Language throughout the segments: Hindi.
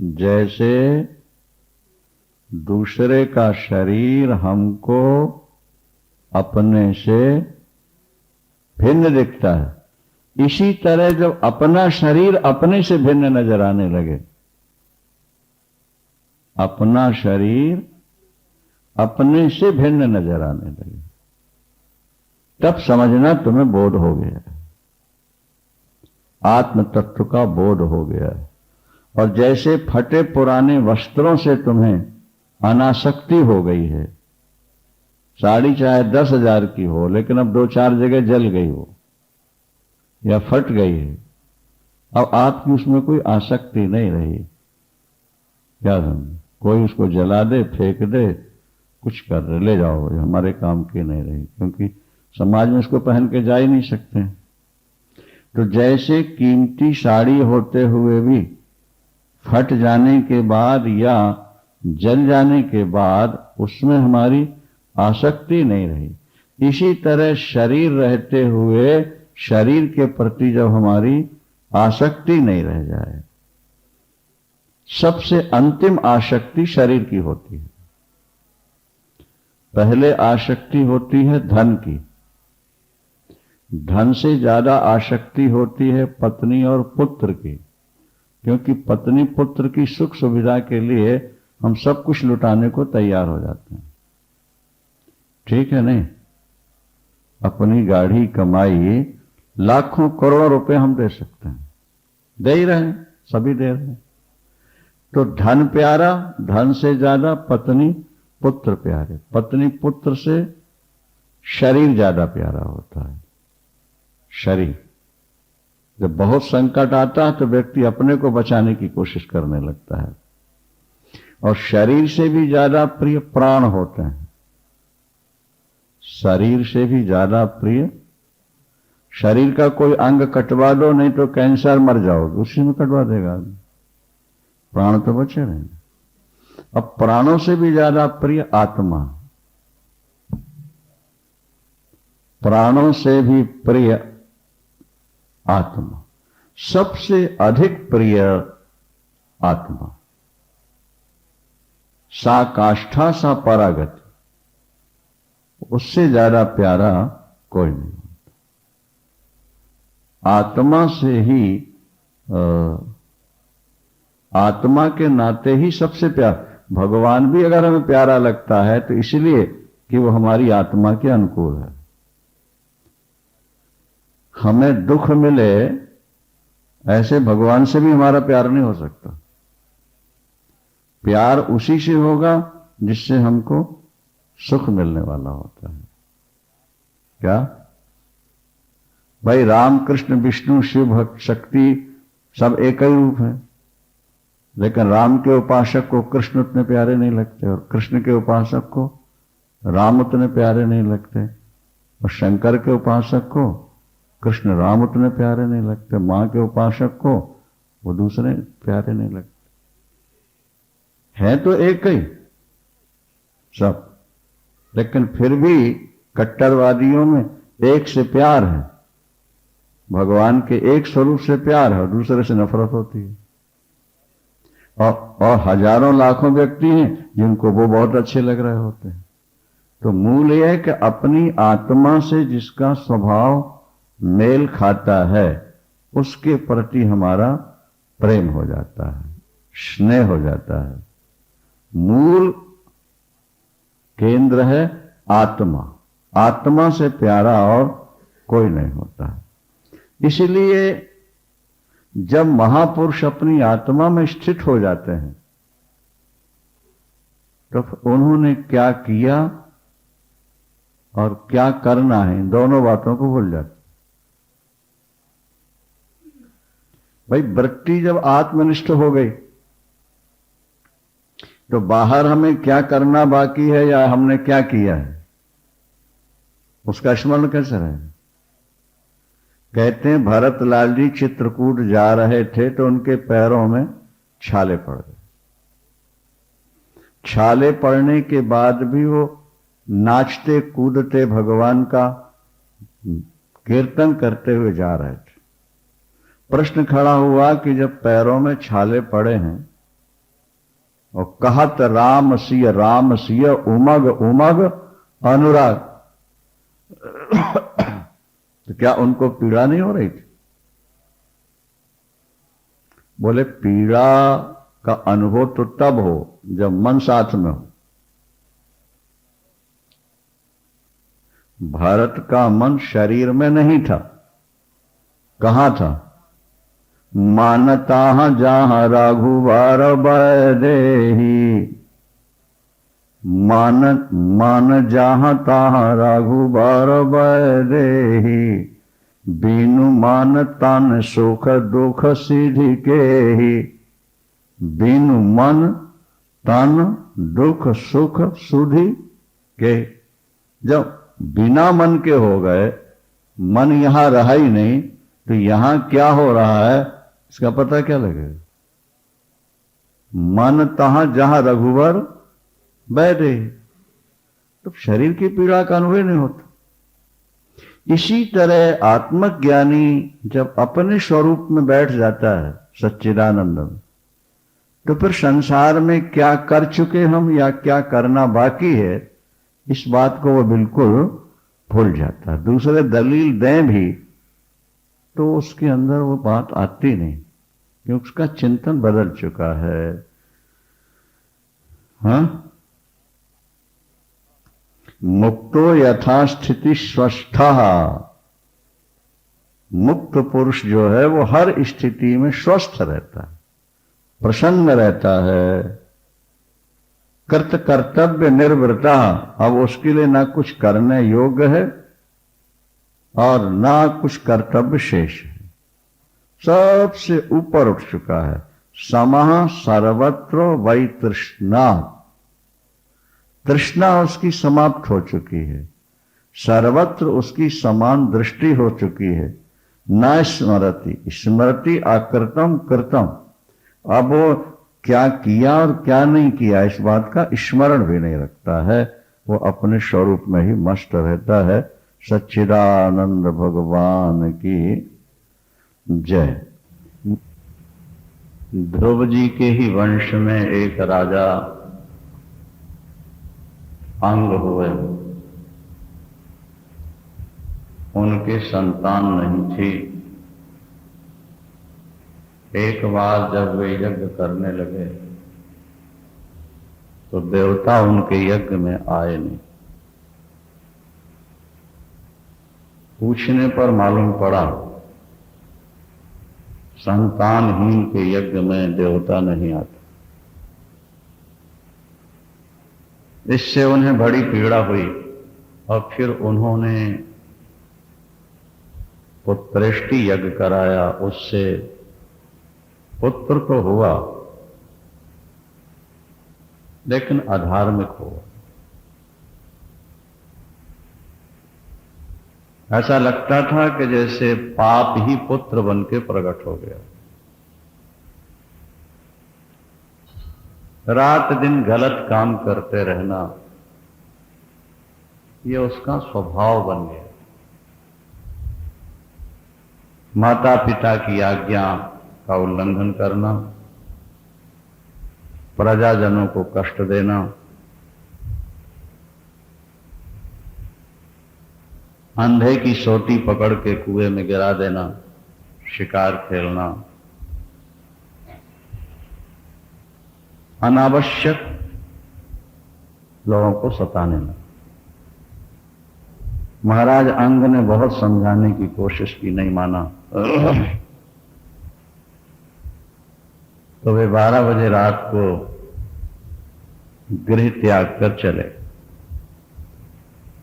जैसे दूसरे का शरीर हमको अपने से भिन्न दिखता है, इसी तरह जब अपना शरीर अपने से भिन्न नजर आने लगे, अपना शरीर अपने से भिन्न नजर आने लगे, तब समझना तुम्हें बोध हो गया है, आत्म तत्व का बोध हो गया है। और जैसे फटे पुराने वस्त्रों से तुम्हें अनासक्ति हो गई है, साड़ी चाहे 10,000 की हो लेकिन अब 2-4 जगह जल गई हो या फट गई है, अब आपकी उसमें कोई आसक्ति नहीं रही। क्या समझ, कोई उसको जला दे, फेंक दे, कुछ कर रहे, ले जाओ, हमारे काम की नहीं रही, क्योंकि समाज में इसको पहन के जा ही नहीं सकते। तो जैसे कीमती साड़ी होते हुए भी फट जाने के बाद या जल जाने के बाद उसमें हमारी आसक्ति नहीं रही, इसी तरह शरीर रहते हुए शरीर के प्रति जब हमारी आसक्ति नहीं रह जाए, सबसे अंतिम आसक्ति शरीर की होती है। पहले आसक्ति होती है धन की, धन से ज्यादा आसक्ति होती है पत्नी और पुत्र की, क्योंकि पत्नी पुत्र की सुख सुविधा के लिए हम सब कुछ लुटाने को तैयार हो जाते हैं, ठीक है नहीं? अपनी गाढ़ी कमाई लाखों करोड़ों रुपए हम दे सकते हैं, दे ही रहे हैं, सभी दे रहे हैं। तो धन प्यारा, धन से ज्यादा पत्नी पुत्र प्यारे, पत्नी पुत्र से शरीर ज्यादा प्यारा होता है। शरीर जब बहुत संकट आता है तो व्यक्ति अपने को बचाने की कोशिश करने लगता है, और शरीर से भी ज्यादा प्रिय प्राण होते हैं। शरीर से भी ज्यादा प्रिय, शरीर का कोई अंग कटवा दो, नहीं तो कैंसर मर जाओगे, उसी में कटवा देगा, प्राण तो बचे रहेंगे। अब प्राणों से भी ज्यादा प्रिय आत्मा, प्राणों से भी प्रिय आत्मा, सबसे अधिक प्रिय आत्मा, सा काष्ठा सा परागति, उससे ज्यादा प्यारा कोई नहीं। आत्मा से ही आत्मा के नाते ही सबसे प्यार। भगवान भी अगर हमें प्यारा लगता है तो इसलिए कि वो हमारी आत्मा के अनुकूल है। हमें दुख मिले ऐसे भगवान से भी हमारा प्यार नहीं हो सकता। प्यार उसी से होगा जिससे हमको सुख मिलने वाला होता है। क्या भाई, राम कृष्ण विष्णु शिव भक्त शक्ति सब एक ही रूप है, लेकिन राम के उपासक को कृष्ण उतने प्यारे नहीं लगते, और कृष्ण के उपासक को राम उतने प्यारे नहीं लगते, और शंकर के उपासक को कृष्ण राम उतने प्यारे नहीं लगते, मां के उपासक को वो दूसरे प्यारे नहीं लगते। है तो एक ही सब, लेकिन फिर भी कट्टरवादियों में एक से प्यार है, भगवान के एक स्वरूप से प्यार है और दूसरे से नफरत होती है। और हजारों लाखों व्यक्ति हैं जिनको वो बहुत अच्छे लग रहे होते हैं। तो मूल यह है कि अपनी आत्मा से जिसका स्वभाव मेल खाता है उसके प्रति हमारा प्रेम हो जाता है, स्नेह हो जाता है। मूल केंद्र है आत्मा, आत्मा से प्यारा और कोई नहीं होता है। इसलिए जब महापुरुष अपनी आत्मा में स्थित हो जाते हैं तो उन्होंने क्या किया और क्या करना है, इन दोनों बातों को भूल जाते। भाई, वृत्ति जब आत्मनिष्ठ हो गई तो बाहर हमें क्या करना बाकी है या हमने क्या किया है उसका स्मरण कैसे रहेगा। कहते हैं भरतलाल जी चित्रकूट जा रहे थे तो उनके पैरों में छाले पड़ गए। छाले पड़ने के बाद भी वो नाचते कूदते भगवान का कीर्तन करते हुए जा रहे थे। प्रश्न खड़ा हुआ कि जब पैरों में छाले पड़े हैं और कहत राम सिय उमग उमग अनुराग। तो क्या उनको पीड़ा नहीं हो रही थी? बोले पीड़ा का अनुभव तो तब हो जब मन साथ में हो। भारत का मन शरीर में नहीं था, कहां था? मानता जहां रघुवर बैदेही, मान जहां तहां रघुवर बैदेही, बिनु मान तन सुख दुख सिद्धि के ही। बिनु मन तन दुख सुख सुधि के। जब बिना मन के हो गए, मन यहां रहा ही नहीं, तो यहां क्या हो रहा है इसका पता क्या लगेगा? मन तहां जहां रघुवर बैठे, तो शरीर की पीड़ा का अनुभव नहीं होता। इसी तरह आत्मज्ञानी जब अपने स्वरूप में बैठ जाता है सच्चिदानंद में, तो फिर संसार में क्या कर चुके हम या क्या करना बाकी है, इस बात को वो बिल्कुल भूल जाता है। दूसरे दलील दें भी तो उसके अंदर वो बात आती नहीं, क्योंकि उसका चिंतन बदल चुका है। हाँ, मुक्तो यथास्थिति स्वस्था। मुक्त पुरुष जो है वो हर स्थिति में स्वस्थ रहता है, प्रसन्न रहता है। कृत कर्तव्य निर्वृता। अब उसके लिए ना कुछ करने योग्य है और ना कुछ कर्तव्य शेष है, सबसे ऊपर उठ चुका है। समः सर्वत्र वै तृष्णा। तृष्णा उसकी समाप्त हो चुकी है, सर्वत्र उसकी समान दृष्टि हो चुकी है। न स्मरति, स्मृति अकृतम कृतम। अब वो क्या किया और क्या नहीं किया इस बात का स्मरण भी नहीं रखता है, वो अपने स्वरूप में ही मस्त रहता है। सच्चिदानंद भगवान की जय। ध्रुव जी के ही वंश में एक राजा अंग हुए, उनके संतान नहीं थी। एक बार जब वे यज्ञ करने लगे तो देवता उनके यज्ञ में आए नहीं। पूछने पर मालूम पड़ा संतानहीन के यज्ञ में देवता नहीं आता। इससे उन्हें बड़ी पीड़ा हुई और फिर उन्होंने पुत्रेष्टि यज्ञ कराया। उससे पुत्र तो हुआ लेकिन अधार्मिक हुआ। ऐसा लगता था कि जैसे पाप ही पुत्र बन के प्रकट हो गया। रात दिन गलत काम करते रहना ये उसका स्वभाव बन गया। माता पिता की आज्ञा का उल्लंघन करना, प्रजाजनों को कष्ट देना, अंधे की सोटी पकड़ के कुएं में गिरा देना, शिकार खेलना, अनावश्यक लोगों को सताने लगा। महाराज अंग ने बहुत समझाने की कोशिश की, नहीं माना। तो वे 12 बजे रात को गृह त्याग कर चले,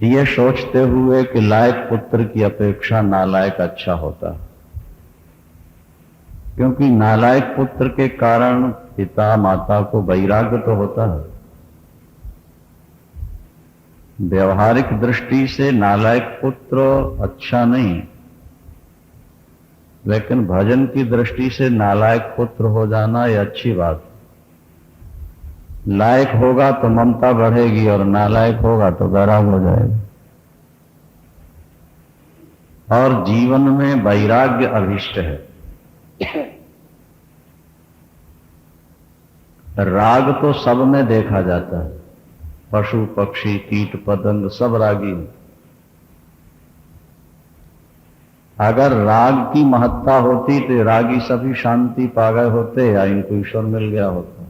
ये सोचते हुए कि लायक पुत्र की अपेक्षा नालायक अच्छा होता है, क्योंकि नालायक पुत्र के कारण पिता माता को वैराग्य तो होता है। व्यवहारिक दृष्टि से नालायक पुत्र अच्छा नहीं, लेकिन भजन की दृष्टि से नालायक पुत्र हो जाना यह अच्छी बात है। लायक होगा तो ममता बढ़ेगी और नालायक होगा तो वैराग हो जाएगा। और जीवन में वैराग्य अभिष्ट है। राग तो सब में देखा जाता है, पशु पक्षी कीट पतंग सब रागी हैं। अगर राग की महत्ता होती तो रागी सभी शांति पा गए होते या इनको ईश्वर मिल गया होता।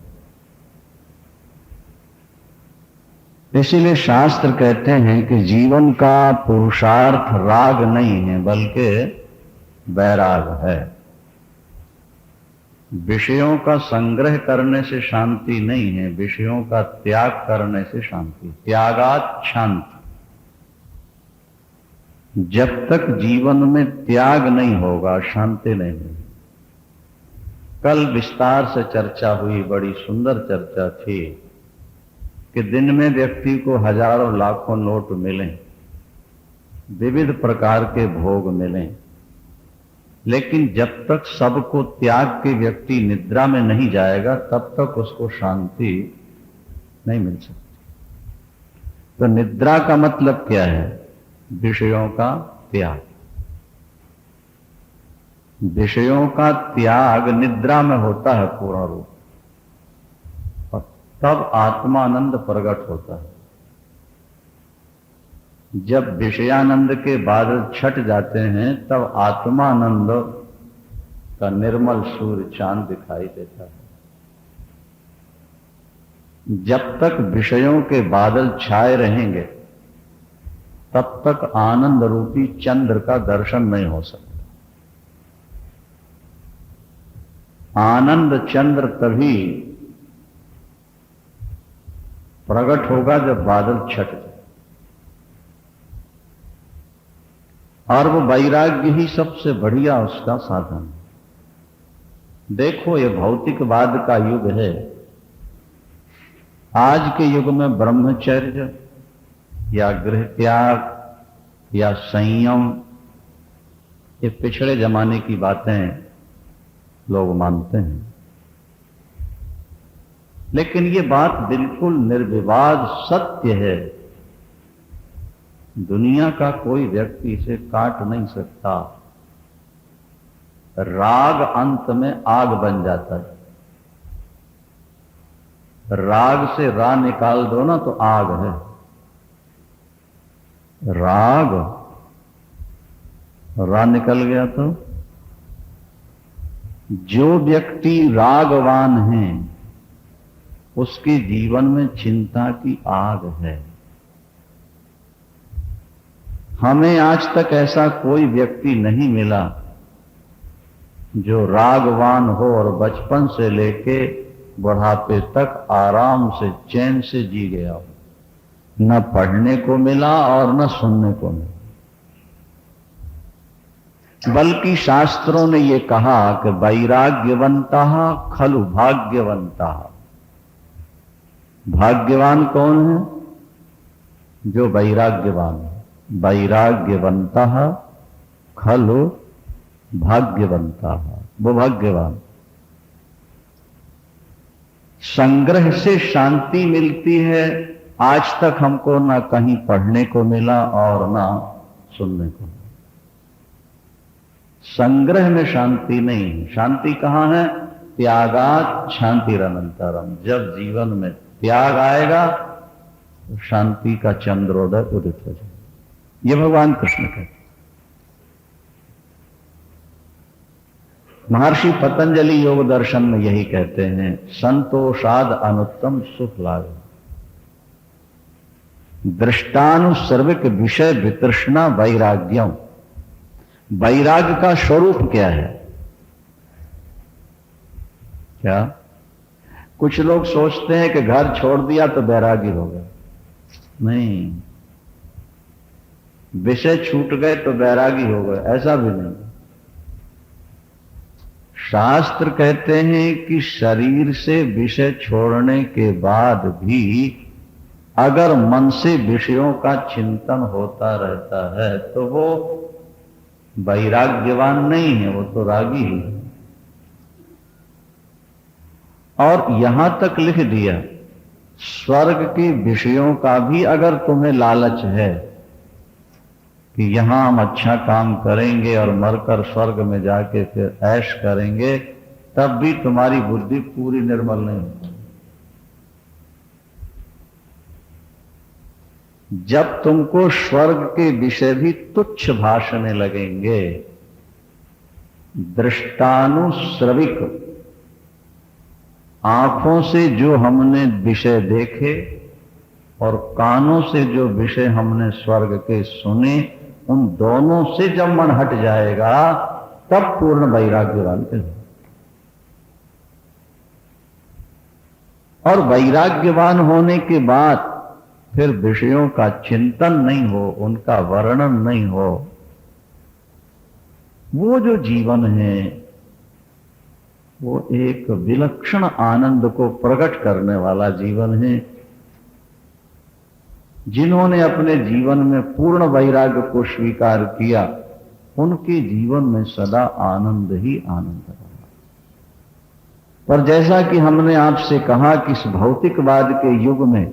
इसीलिए शास्त्र कहते हैं कि जीवन का पुरुषार्थ राग नहीं है बल्कि वैराग है। विषयों का संग्रह करने से शांति नहीं है, विषयों का त्याग करने से शांति। त्यागात शांति। जब तक जीवन में त्याग नहीं होगा शांति नहीं होगी। कल विस्तार से चर्चा हुई, बड़ी सुंदर चर्चा थी कि दिन में व्यक्ति को हजारों लाखों नोट मिलें, विविध प्रकार के भोग मिलें, लेकिन जब तक सबको त्याग के व्यक्ति निद्रा में नहीं जाएगा तब तक उसको शांति नहीं मिल सकती। तो निद्रा का मतलब क्या है? विषयों का त्याग। विषयों का त्याग निद्रा में होता है पूर्ण रूप, और तब आत्मानंद प्रकट होता है। जब विषयानंद के बादल छट जाते हैं तब आत्मानंद का निर्मल सूर्य चांद दिखाई देता है। जब तक विषयों के बादल छाए रहेंगे तब तक आनंद रूपी चंद्र का दर्शन नहीं हो सकता। आनंद चंद्र तभी प्रकट होगा जब बादल छट जाए, और वो वैराग्य ही सबसे बढ़िया उसका साधन है। देखो, ये भौतिकवाद का युग है। आज के युग में ब्रह्मचर्य या गृह त्याग या संयम, ये पिछड़े जमाने की बातें लोग मानते हैं, लेकिन ये बात बिल्कुल निर्विवाद सत्य है। दुनिया का कोई व्यक्ति इसे काट नहीं सकता। राग अंत में आग बन जाता है। राग से रा निकाल दो ना तो आग है। राग रा निकल गया तो जो व्यक्ति रागवान है उसके जीवन में चिंता की आग है। हमें आज तक ऐसा कोई व्यक्ति नहीं मिला जो रागवान हो और बचपन से लेके बुढ़ापे तक आराम से चैन से जी गया हो। न पढ़ने को मिला और न सुनने को मिला। बल्कि शास्त्रों ने ये कहा कि वैराग्यवंतः खलु भाग्यवंतः। भाग्यवान कौन है? जो वैराग्यवान है। वैराग्यवंतः खलु भाग्यवंतः, वो भाग्यवान। संग्रह से शांति मिलती है। आज तक हमको ना कहीं पढ़ने को मिला और ना सुनने को मिला। संग्रह में शांति नहीं है। शांति कहां है? त्यागात शांतिरनंतरम। जब जीवन में त्याग आएगा तो शांति का चंद्रोदय उदित हो जाएगा। ये भगवान कृष्ण कहते। महर्षि पतंजलि योग दर्शन में यही कहते हैं, संतोषाद अनुत्तम सुख लाभ। दृष्टानुसर्विक विषय वितृष्णा वैराग्यम। वैराग्य का स्वरूप क्या है? क्या कुछ लोग सोचते हैं कि घर छोड़ दिया तो वैरागी हो गया। नहीं, विषय छूट गए तो वैरागी हो गए, ऐसा भी नहीं। शास्त्र कहते हैं कि शरीर से विषय छोड़ने के बाद भी अगर मन से विषयों का चिंतन होता रहता है तो वो वैराग्यवान नहीं है, वो तो रागी ही है। और यहां तक लिख दिया, स्वर्ग के विषयों का भी अगर तुम्हें लालच है कि यहां हम अच्छा काम करेंगे और मरकर स्वर्ग में जाके फिर ऐश करेंगे, तब भी तुम्हारी बुद्धि पूरी निर्मल नहीं होती। जब तुमको स्वर्ग के विषय भी तुच्छ भाषने लगेंगे, दृष्टानुश्रविक, आंखों से जो हमने विषय देखे और कानों से जो विषय हमने स्वर्ग के सुने, उन दोनों से जब मन हट जाएगा तब पूर्ण वैराग्यवान कहलाएगा। और वैराग्यवान होने के बाद फिर विषयों का चिंतन नहीं हो, उनका वर्णन नहीं हो, वो जो जीवन है वो एक विलक्षण आनंद को प्रकट करने वाला जीवन है। जिन्होंने अपने जीवन में पूर्ण वैराग्य को स्वीकार किया, उनके जीवन में सदा आनंद ही आनंद रहा। पर जैसा कि हमने आपसे कहा कि इस भौतिकवाद के युग में,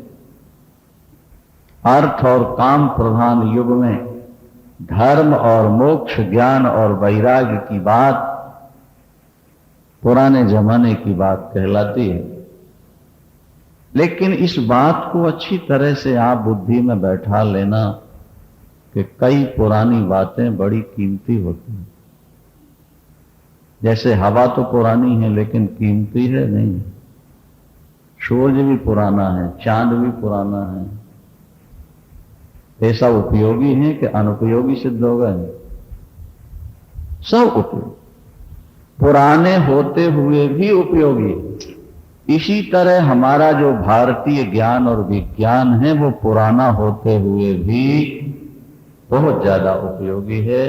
अर्थ और काम प्रधान युग में, धर्म और मोक्ष, ज्ञान और वैराग्य की बात पुराने जमाने की बात कहलाती है। लेकिन इस बात को अच्छी तरह से आप बुद्धि में बैठा लेना कि कई पुरानी बातें बड़ी कीमती होती हैं। जैसे हवा तो पुरानी है लेकिन कीमती है नहीं। सूरज भी पुराना है, चांद भी पुराना है, ऐसा उपयोगी है कि अनुपयोगी सिद्ध हो गए? सब उपयोगी, पुराने होते हुए भी उपयोगी। इसी तरह हमारा जो भारतीय ज्ञान और विज्ञान है वो पुराना होते हुए भी बहुत ज्यादा उपयोगी है।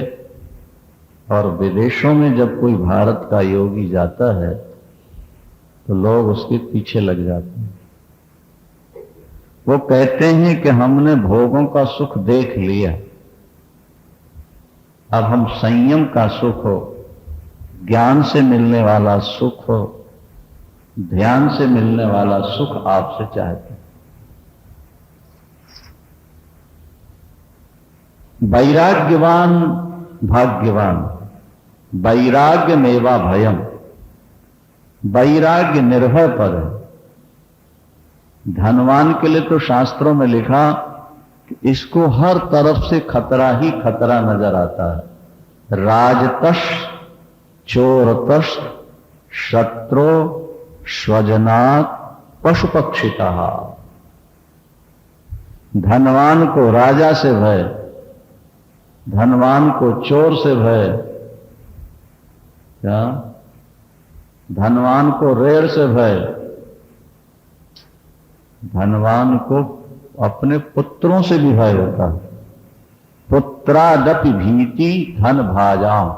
और विदेशों में जब कोई भारत का योगी जाता है तो लोग उसके पीछे लग जाते हैं। वो कहते हैं कि हमने भोगों का सुख देख लिया, अब हम संयम का सुख हो, ज्ञान से मिलने वाला सुख हो, ध्यान से मिलने वाला सुख आपसे चाहते हैं। वैराग्यवान भाग्यवान, वैराग्य मेवा भयम, वैराग्य निर्भय पद है। धनवान के लिए तो शास्त्रों में लिखा कि इसको हर तरफ से खतरा ही खतरा नजर आता है। राजतश, चोरतश, शत्रु, स्वजनात्, पशु पक्षिता। धनवान को राजा से भय, धनवान को चोर से भय, क्या धनवान को रेड़ से भय, धनवान को अपने पुत्रों से भी भय होता है। पुत्रादपि भीति धन भाजाम,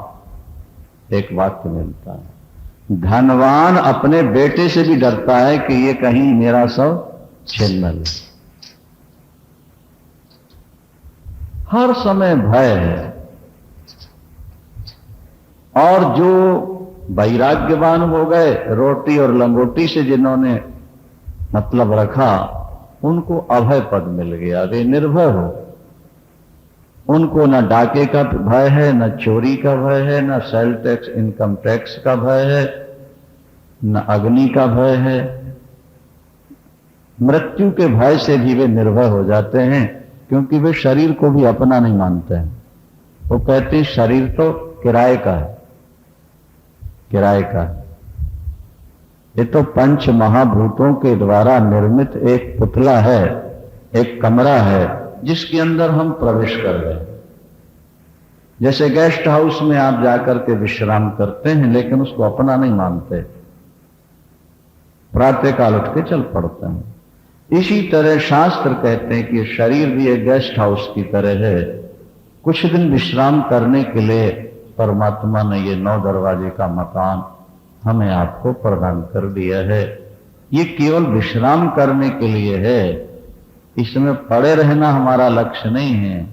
एक वाक्य मिलता है। धनवान अपने बेटे से भी डरता है कि ये कहीं मेरा सब छीन न ले। हर समय भय है। और जो वैराग्यवान हो गए, रोटी और लंगोटी से जिन्होंने मतलब रखा, उनको अभय पद मिल गया। वे निर्भय हो, उनको न डाके का भय है, न चोरी का भय है, न सेल टैक्स इनकम टैक्स का भय है, न अग्नि का भय है। मृत्यु के भय से भी वे निर्भय हो जाते हैं, क्योंकि वे शरीर को भी अपना नहीं मानते हैं। वो कहते हैं शरीर तो किराए का है, किराए का है। ये तो पंच महाभूतों के द्वारा निर्मित एक पुतला है, एक कमरा है जिसके अंदर हम प्रवेश कर रहे हैं। जैसे गेस्ट हाउस में आप जाकर के विश्राम करते हैं, लेकिन उसको अपना नहीं मानते, प्रातःकाल उठ के चल पड़ते हैं। इसी तरह शास्त्र कहते हैं कि शरीर भी एक गेस्ट हाउस की तरह है। कुछ दिन विश्राम करने के लिए परमात्मा ने ये 9 दरवाजे का मकान हमें आपको प्रदान कर दिया है। ये केवल विश्राम करने के लिए है, इसमें पड़े रहना हमारा लक्ष्य नहीं है,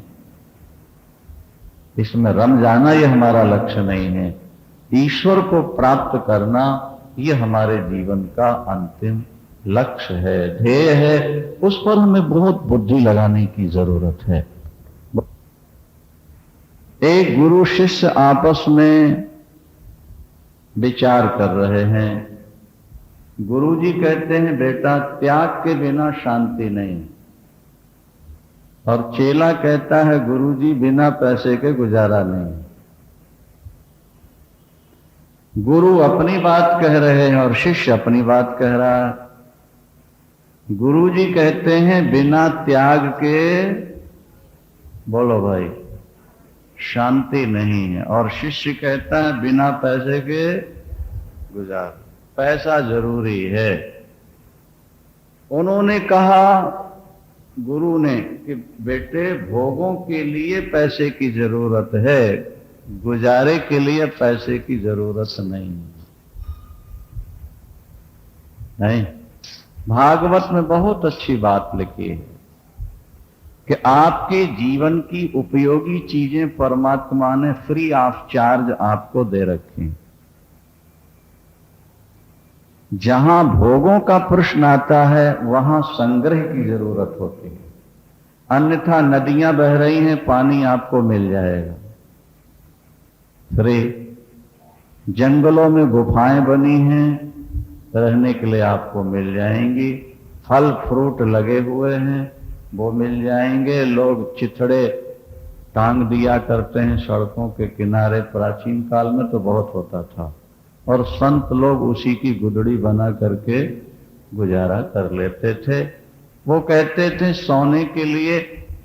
इसमें रम जाना ये हमारा लक्ष्य नहीं है। ईश्वर को प्राप्त करना ये हमारे जीवन का अंतिम लक्ष्य है, ध्येय है। उस पर हमें बहुत बुद्धि लगाने की जरूरत है। एक गुरु शिष्य आपस में विचार कर रहे हैं। गुरु जी कहते हैं, बेटा त्याग के बिना शांति नहीं। और चेला कहता है गुरुजी बिना पैसे के गुजारा नहीं। गुरु अपनी बात कह रहे हैं और शिष्य अपनी बात कह रहा है। गुरुजी कहते हैं बिना त्याग के, बोलो भाई, शांति नहीं है, और शिष्य कहता है बिना पैसे के गुजार। पैसा जरूरी है। उन्होंने कहा, गुरु ने, कि बेटे भोगों के लिए पैसे की जरूरत है, गुजारे के लिए पैसे की जरूरत नहीं। भागवत में बहुत अच्छी बात लिखी है कि आपके जीवन की उपयोगी चीजें परमात्मा ने फ्री ऑफ चार्ज आपको दे रखी। जहां भोगों का प्रश्न आता है वहां संग्रह की जरूरत होती है, अन्यथा नदियां बह रही हैं, पानी आपको मिल जाएगा फ्री। जंगलों में गुफाएं बनी हैं, रहने के लिए आपको मिल जाएंगी। फल फ्रूट लगे हुए हैं, वो मिल जाएंगे। लोग चिथड़े टांग दिया करते हैं सड़कों के किनारे, प्राचीन काल में तो बहुत होता था, और संत लोग उसी की गुदड़ी बना करके गुजारा कर लेते थे। वो कहते थे सोने के लिए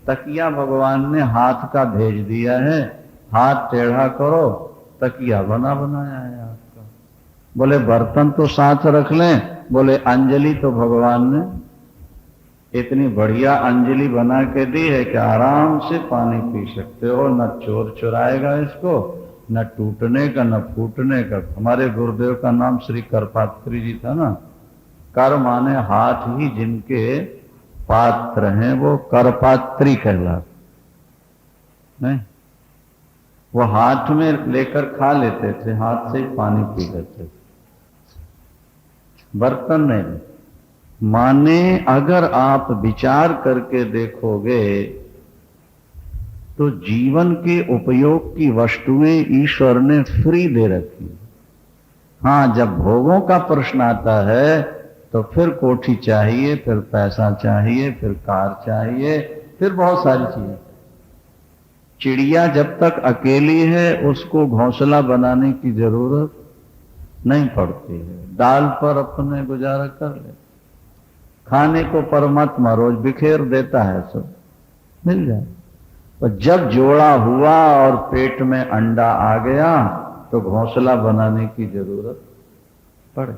तकिया भगवान ने हाथ का भेज दिया है, हाथ टेढ़ा करो, तकिया बनाया है आपका। बोले बर्तन तो साथ रख लें, बोले अंजलि तो भगवान ने इतनी बढ़िया अंजलि बना के दी है कि आराम से पानी पी सकते हो, न चोर चुराएगा इसको, न टूटने का न फूटने का। हमारे गुरुदेव का नाम श्री करपात्री जी था ना। कर माने हाथ ही जिनके पात्र हैं वो करपात्री कहलाते नहीं। वो हाथ में लेकर खा लेते थे, हाथ से ही पानी पी लेते थे, बर्तन नहीं। माने अगर आप विचार करके देखोगे तो जीवन के उपयोग की वस्तुएं ईश्वर ने फ्री दे रखी। हां, जब भोगों का प्रश्न आता है तो फिर कोठी चाहिए, फिर पैसा चाहिए, फिर कार चाहिए, फिर बहुत सारी चीजें। चिड़िया जब तक अकेली है उसको घोंसला बनाने की जरूरत नहीं पड़ती है, डाल पर अपने गुजारा कर ले। खाने को परमात्मा रोज बिखेर देता है, सब मिल जाए। तो जब जोड़ा हुआ और पेट में अंडा आ गया तो घोंसला बनाने की जरूरत पड़े।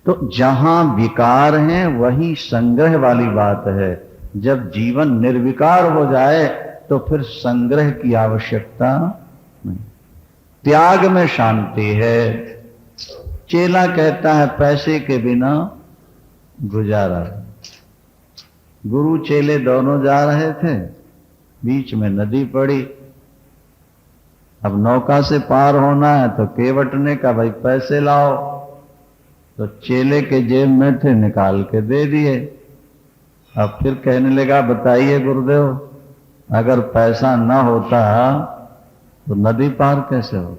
तो जहां विकार है वही संग्रह वाली बात है। जब जीवन निर्विकार हो जाए तो फिर संग्रह की आवश्यकता नहीं। त्याग में शांति है। चेला कहता है पैसे के बिना गुजारा है। गुरु चेले दोनों जा रहे थे, बीच में नदी पड़ी। अब नौका से पार होना है तो केवटने का भाई पैसे लाओ, तो चेले के जेब में थे, निकाल के दे दिए। अब फिर कहने लगा बताइए गुरुदेव, अगर पैसा ना होता तो नदी पार कैसे हो।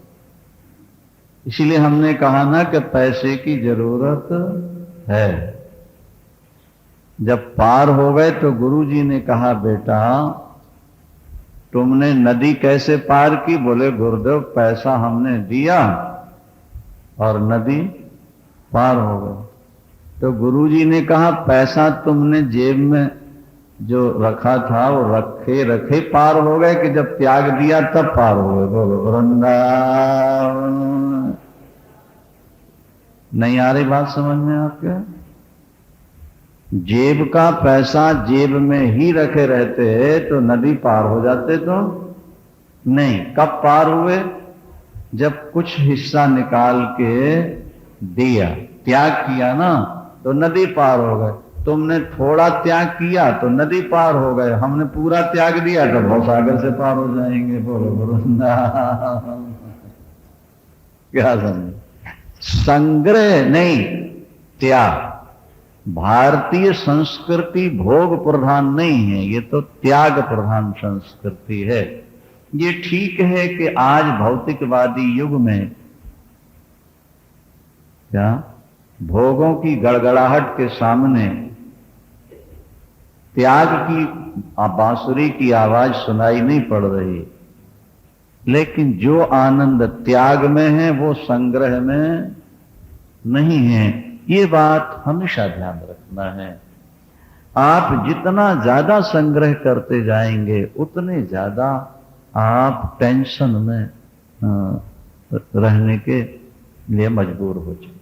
इसीलिए हमने कहा ना कि पैसे की जरूरत है। जब पार हो गए तो गुरुजी ने कहा बेटा तुमने नदी कैसे पार की। बोले गुरुदेव पैसा हमने दिया और नदी पार हो गई। तो गुरुजी ने कहा पैसा तुमने जेब में जो रखा था वो रखे रखे पार हो गए कि जब त्याग दिया तब पार हो गए। बोलो वृंदावन। नहीं आ रही बात समझ में आपके। जेब का पैसा जेब में ही रखे रहते तो नदी पार हो जाते तो नहीं। कब पार हुए, जब कुछ हिस्सा निकाल के दिया, त्याग किया ना, तो नदी पार हो गए। तुमने थोड़ा त्याग किया तो नदी पार हो गए, हमने पूरा त्याग दिया तो भवसागर से पार हो जाएंगे। बोलो वृंदावन। क्या समझे। संग्रह नहीं, त्याग। भारतीय संस्कृति भोग प्रधान नहीं है, ये तो त्याग प्रधान संस्कृति है। ये ठीक है कि आज भौतिकवादी युग में क्या भोगों की गड़गड़ाहट के सामने त्याग की बांसुरी की आवाज सुनाई नहीं पड़ रही, लेकिन जो आनंद त्याग में है वो संग्रह में नहीं है। ये बात हमेशा ध्यान रखना है। आप जितना ज्यादा संग्रह करते जाएंगे उतने ज्यादा आप टेंशन में रहने के लिए मजबूर हो जाए।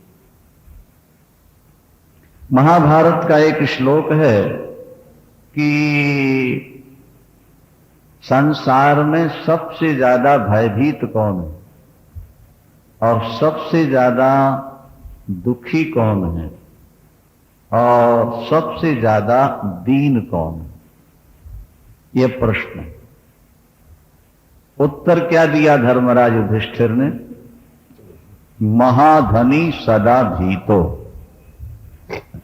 महाभारत का एक श्लोक है कि संसार में सबसे ज्यादा भयभीत कौन है और सबसे ज्यादा दुखी कौन है और सबसे ज्यादा दीन कौन है, यह प्रश्न है। उत्तर क्या दिया धर्मराज युधिष्ठिर ने? महाधनी सदा भीतो।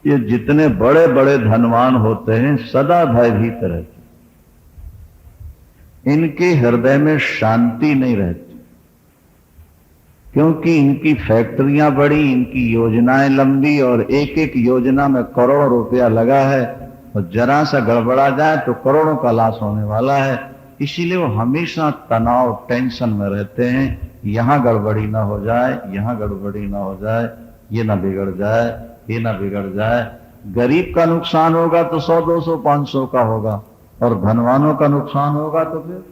ये जितने बड़े बड़े धनवान होते हैं सदा भयभीत रहते, इनके हृदय में शांति नहीं रहती, क्योंकि इनकी फैक्ट्रियां बड़ी, इनकी योजनाएं लंबी और एक एक योजना में करोड़ों रुपया लगा है और जरा सा गड़बड़ा जाए तो करोड़ों का लॉस होने वाला है। इसीलिए वो हमेशा तनाव टेंशन में रहते हैं, यहां गड़बड़ी ना हो जाए, यहां गड़बड़ी ना हो जाए, ये ना बिगड़ जाए, ये ना बिगड़ जाए। गरीब का नुकसान होगा तो 100, 200, 500 का होगा और धनवानों का नुकसान होगा तो फिर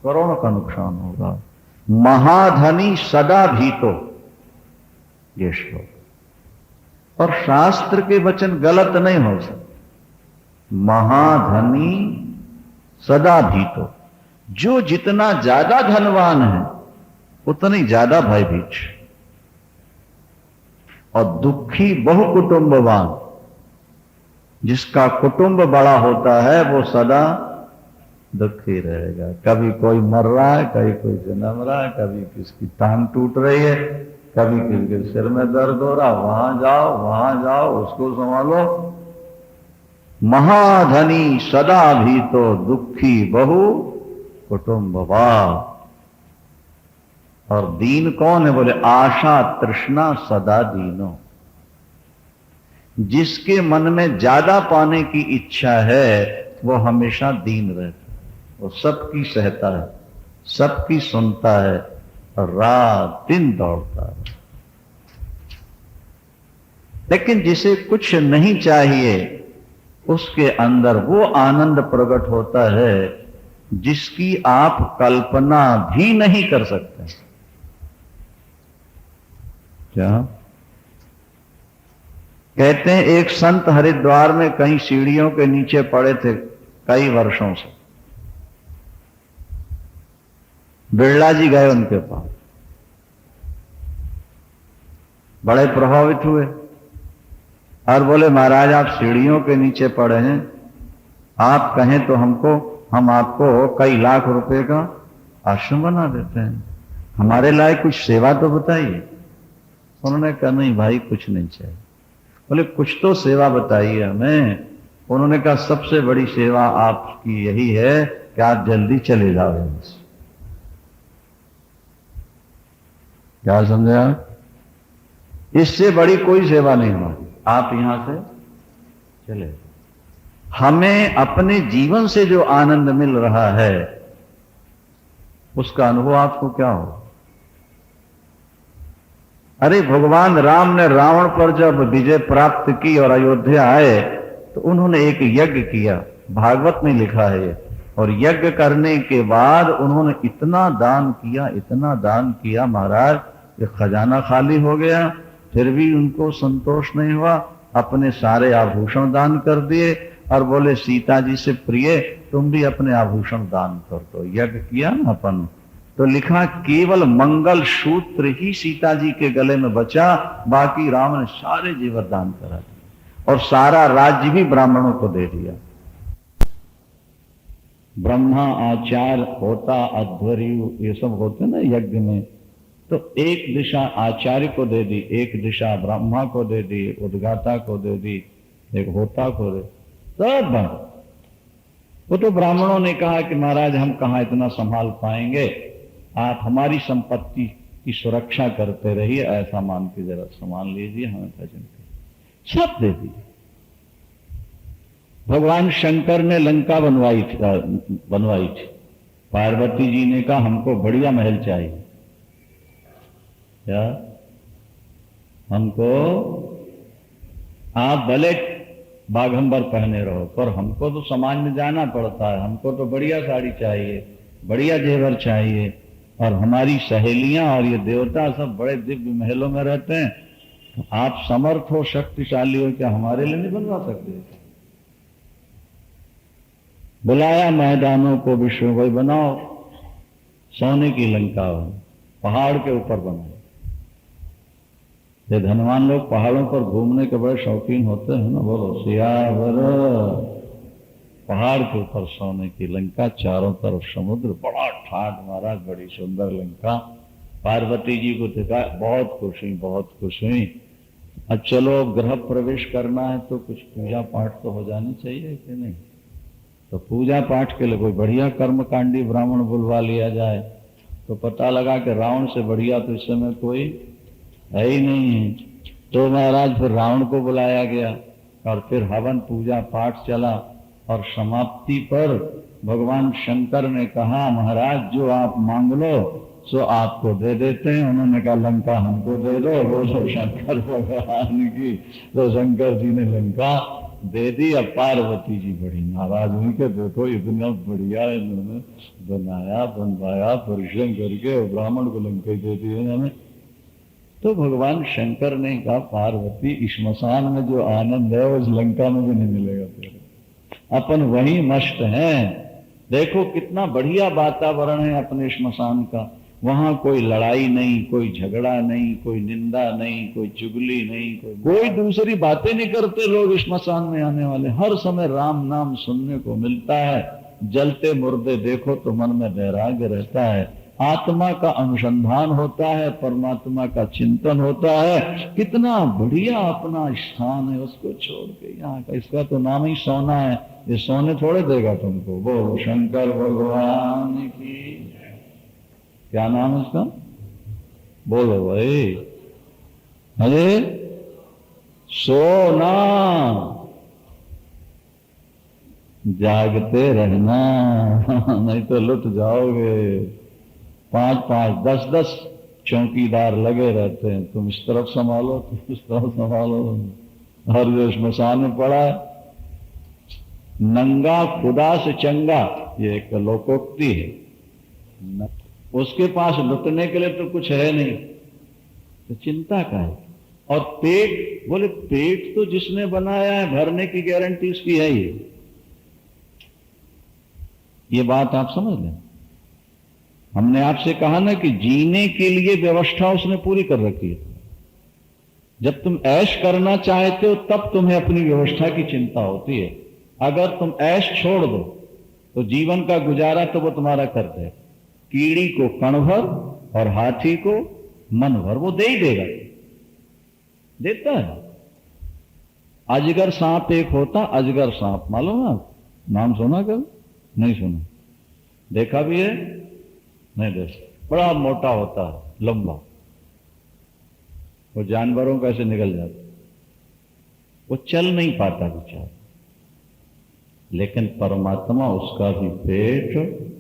करोड़ों का नुकसान होगा। महाधनी सदा भीतो, ये श्लोक। और शास्त्र के वचन गलत नहीं हो सकते। महाधनी सदा भीतो, जो जितना ज्यादा धनवान है उतनी ज्यादा भयभीत, और दुखी बहुकुटुंबवान, जिसका कुटुंब बड़ा होता है वो सदा दुखी रहेगा। कभी कोई मर रहा है, कभी कोई जन्म रहा है, कभी किसकी टांग टूट रही है, कभी किसके सिर में दर्द हो रहा, वहां जाओ उसको संभालो। महाधनी सदा भीतो दुखी बहु कुटुंबवान। और दीन कौन है? बोले आशा तृष्णा सदा दीनो। जिसके मन में ज्यादा पाने की इच्छा है वो हमेशा दीन रहता है, वो सबकी सहता है, सबकी सुनता है और रात दिन दौड़ता है। लेकिन जिसे कुछ नहीं चाहिए उसके अंदर वो आनंद प्रकट होता है जिसकी आप कल्पना भी नहीं कर सकते। क्या कहते हैं? एक संत हरिद्वार में कई सीढ़ियों के नीचे पड़े थे कई वर्षों से। बिरला जी गए उनके पास, बड़े प्रभावित हुए और बोले महाराज आप सीढ़ियों के नीचे पड़े हैं, आप कहें तो हम आपको कई लाख रुपए का आश्रम बना देते हैं, हमारे लायक कुछ सेवा तो बताइए। उन्होंने कहा नहीं भाई कुछ नहीं चाहिए। बोले कुछ तो सेवा बताइए हमें। उन्होंने कहा सबसे बड़ी सेवा आपकी यही है कि आप जल्दी चले जाओ यहां से। क्या समझे आप? इससे बड़ी कोई सेवा नहीं हमारी, आप यहां से चले। हमें अपने जीवन से जो आनंद मिल रहा है उसका अनुभव आपको क्या हो? अरे भगवान राम ने रावण पर जब विजय प्राप्त की और अयोध्या आए तो उन्होंने एक यज्ञ किया, भागवत में लिखा है। और यज्ञ करने के बाद उन्होंने इतना दान किया महाराज कि खजाना खाली हो गया। फिर भी उनको संतोष नहीं हुआ, अपने सारे आभूषण दान कर दिए और बोले सीता जी से प्रिय तुम भी अपने आभूषण दान कर दो। यज्ञ किया ना अपन, तो लिखा केवल मंगल सूत्र ही सीता जी के गले में बचा, बाकी राम ने सारे जेवर दान करा दिए और सारा राज्य भी ब्राह्मणों को दे दिया। ब्रह्मा आचार्य होता अध्वर्यु ये सब होते ना यज्ञ में, तो एक दिशा आचार्य को दे दी, एक दिशा ब्रह्मा को दे दी, उद्गाता को दे दी, एक होता को दे, सब बंद। वो तो ब्राह्मणों ने कहा कि महाराज हम कहां इतना संभाल पाएंगे, आप हमारी संपत्ति की सुरक्षा करते रहिए, ऐसा मान के जरा संभाल लीजिए, हमें भजन करिए। सब दे दिए। भगवान शंकर ने लंका बनवाई थी। पार्वती जी ने कहा हमको बढ़िया महल चाहिए, क्या हमको आप भले बाघंबर पहने रहो, पर हमको तो समाज में जाना पड़ता है, हमको तो बढ़िया साड़ी चाहिए, बढ़िया जेवर चाहिए, और हमारी सहेलियां और ये देवता सब बड़े दिव्य महलों में रहते हैं, तो आप समर्थ हो, शक्तिशाली हो, क्या हमारे लिए नहीं बनवा सकते? बुलाया मैदानों को, विश्व को बनाओ, सोने की लंका हो, पहाड़ के ऊपर बनाओ। ये धनवान लोग पहाड़ों पर घूमने के बड़े शौकीन होते हैं ना, बोलो सियावर। पहाड़ के ऊपर सोने की लंका, चारों तरफ समुद्र, बड़ा ठाठ महाराज, बड़ी सुंदर लंका। पार्वती जी को देखा, बहुत खुश हुई, बहुत खुश हुई। अब चलो गृह प्रवेश करना है तो कुछ पूजा पाठ तो हो जानी चाहिए कि नहीं? तो पूजा पाठ के लिए कोई बढ़िया कर्मकांडी ब्राह्मण बुलवा लिया जाए। तो पता लगा कि रावण से बढ़िया तो इस समय कोई है ही नहीं है। तो महाराज फिर रावण को बुलाया गया और फिर हवन पूजा पाठ चला, और समाप्ति पर भगवान शंकर ने कहा महाराज जो आप मांग लो सो आपको दे देते हैं। उन्होंने कहा लंका हमको दे दो, वो सब शंकर भगवान की। तो शंकर जी ने लंका दे दी। अब पार्वती जी बड़ी नाराज हुई कि देखो इतना बढ़िया इन्होंने बनाया बनवाया परिश्रम करके, और ब्राह्मण को लंका ही दे दी इन्होंने। तो भगवान शंकर ने कहा पार्वती श्मशान में जो आनंद है उस लंका में भी नहीं मिलेगा तेरे, अपन वहीं मस्त हैं। देखो कितना बढ़िया वातावरण है अपने श्मशान का, वहां कोई लड़ाई नहीं, कोई झगड़ा नहीं, कोई निंदा नहीं, कोई चुगली नहीं, कोई दूसरी बातें नहीं करते लोग श्मशान में आने वाले। हर समय राम नाम सुनने को मिलता है। जलते मुर्दे देखो तो मन में वैराग्य रहता है, आत्मा का अनुसंधान होता है, परमात्मा का चिंतन होता है। कितना बढ़िया अपना स्थान है, उसको छोड़ के यहाँ का, इसका तो नाम ही सोना है, ये सोने थोड़े देगा तुमको। वो शंकर भगवान की, क्या नाम है उसका, बोलो भाई, अरे सोना, जागते रहना नहीं तो लुट जाओगे। 5-5, 10-10 चौकीदार लगे रहते हैं, तुम इस तरफ संभालो, तुम इस तरफ संभालो। हर जो श्मशान में पड़ा है, नंगा खुदा से चंगा, ये एक लोकोक्ति है। उसके पास लुटने के लिए तो कुछ है नहीं, तो चिंता का है। और पेट, बोले पेट तो जिसने बनाया है भरने की गारंटी उसकी है। ये बात आप समझ लें। हमने आपसे कहा ना कि जीने के लिए व्यवस्था उसने पूरी कर रखी है। जब तुम ऐश करना चाहते हो तब तुम्हें अपनी व्यवस्था की चिंता होती है। अगर तुम ऐश छोड़ दो तो जीवन का गुजारा तो वो तुम्हारा कर दे। कीड़ी को कण भर और हाथी को मन भर, वो दे ही देगा, देता है। अजगर सांप एक होता, अजगर सांप, मालूम है? नाम सुना कभी? नहीं सुना। देखा भी है? नहीं देखा। बड़ा मोटा होता है, लंबा, वो जानवरों का ऐसे निकल जाता, वो चल नहीं पाता बेचारा, लेकिन परमात्मा उसका भी पेट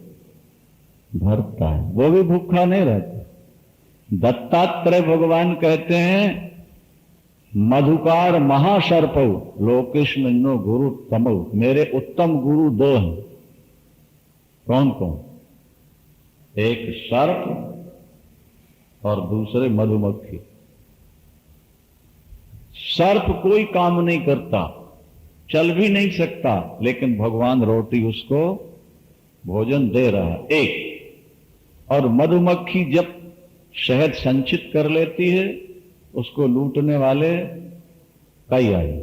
भरता है, वो भी भूखा नहीं रहता। दत्तात्रेय भगवान कहते हैं मधुकार महासर्प लोकेश्मिन्नो गुरु तमो, मेरे उत्तम गुरु दो हैं। कौन कौन? एक सर्प और दूसरे मधुमक्खी। सर्प कोई काम नहीं करता, चल भी नहीं सकता, लेकिन भगवान रोटी उसको भोजन दे रहा है, एक। और मधुमक्खी जब शहद संचित कर लेती है, उसको लूटने वाले कई आए।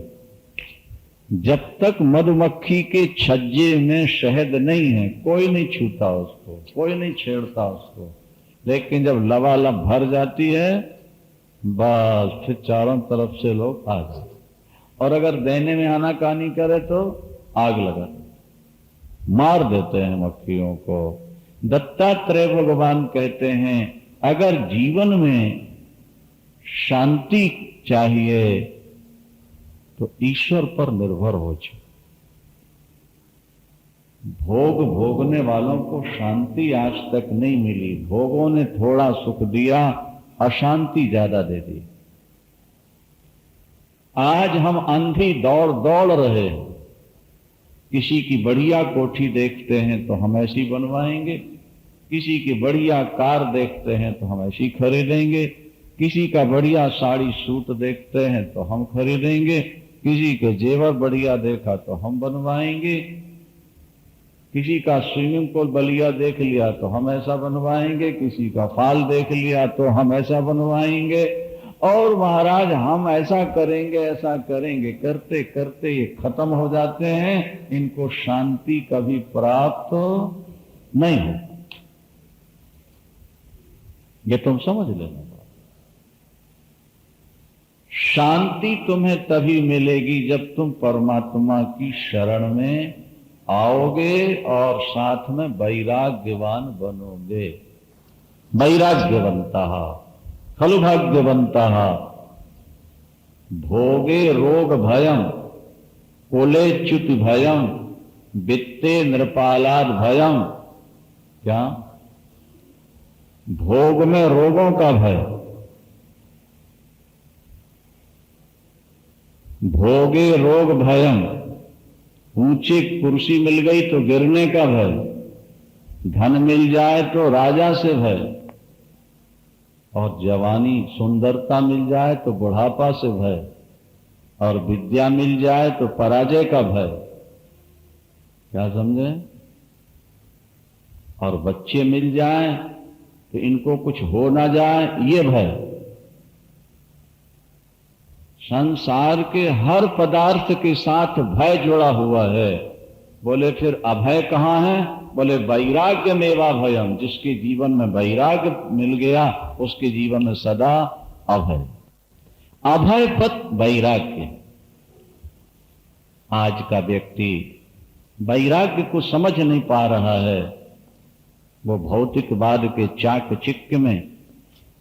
जब तक मधुमक्खी के छज्जे में शहद नहीं है, कोई नहीं छूता उसको, कोई नहीं छेड़ता उसको। लेकिन जब लबालब भर जाती है, बस फिर चारों तरफ से लोग आ जाते, और अगर देने में आनाकानी करे तो आग लगा, मार देते हैं मक्खियों को। दत्तात्रेय भगवान कहते हैं अगर जीवन में शांति चाहिए तो ईश्वर पर निर्भर हो जाओ। भोग भोगने वालों को शांति आज तक नहीं मिली। भोगों ने थोड़ा सुख दिया, अशांति ज्यादा दे दी। आज हम अंधी दौड़ दौड़ रहे हैं। किसी की बढ़िया कोठी देखते हैं तो हम ऐसी बनवाएंगे, किसी की बढ़िया कार देखते हैं तो हम ऐसी खरीदेंगे, किसी का बढ़िया साड़ी सूट देखते हैं तो हम खरीदेंगे, किसी के जेवर बढ़िया देखा तो हम बनवाएंगे, किसी का स्विमिंग पूल बढ़िया देख लिया तो हम ऐसा बनवाएंगे, किसी का फाल देख लिया तो हम ऐसा बनवाएंगे। और महाराज हम ऐसा करेंगे, करते करते ये खत्म हो जाते हैं। इनको शांति कभी प्राप्त नहीं हो। ये तुम समझ लेना। शांति तुम्हें तभी मिलेगी जब तुम परमात्मा की शरण में आओगे और साथ में वैराग्यवान बनोगे। वैराग्यवंतः खलु भाग्यवंतः भोगे रोग भयम कोले च्युति भयम वित्ते नृपालाद भयम। क्या? भोग में रोगों का भय, भोगे रोग भयम, ऊंची कुर्सी मिल गई तो गिरने का भय, धन मिल जाए तो राजा से भय, और जवानी सुंदरता मिल जाए तो बुढ़ापा से भय, और विद्या मिल जाए तो पराजय का भय। क्या समझे? और बच्चे मिल जाए तो इनको कुछ हो ना जाए, ये भय। संसार के हर पदार्थ के साथ भय जुड़ा हुआ है। बोले फिर अभय कहां है? बोले वैराग्य मेवा भयम। जिसके जीवन में वैराग्य मिल गया उसके जीवन में सदा अभय। अभय पद वैराग्य। आज का व्यक्ति वैराग्य को समझ नहीं पा रहा है। वो भौतिकवाद के चाकचिक्य में,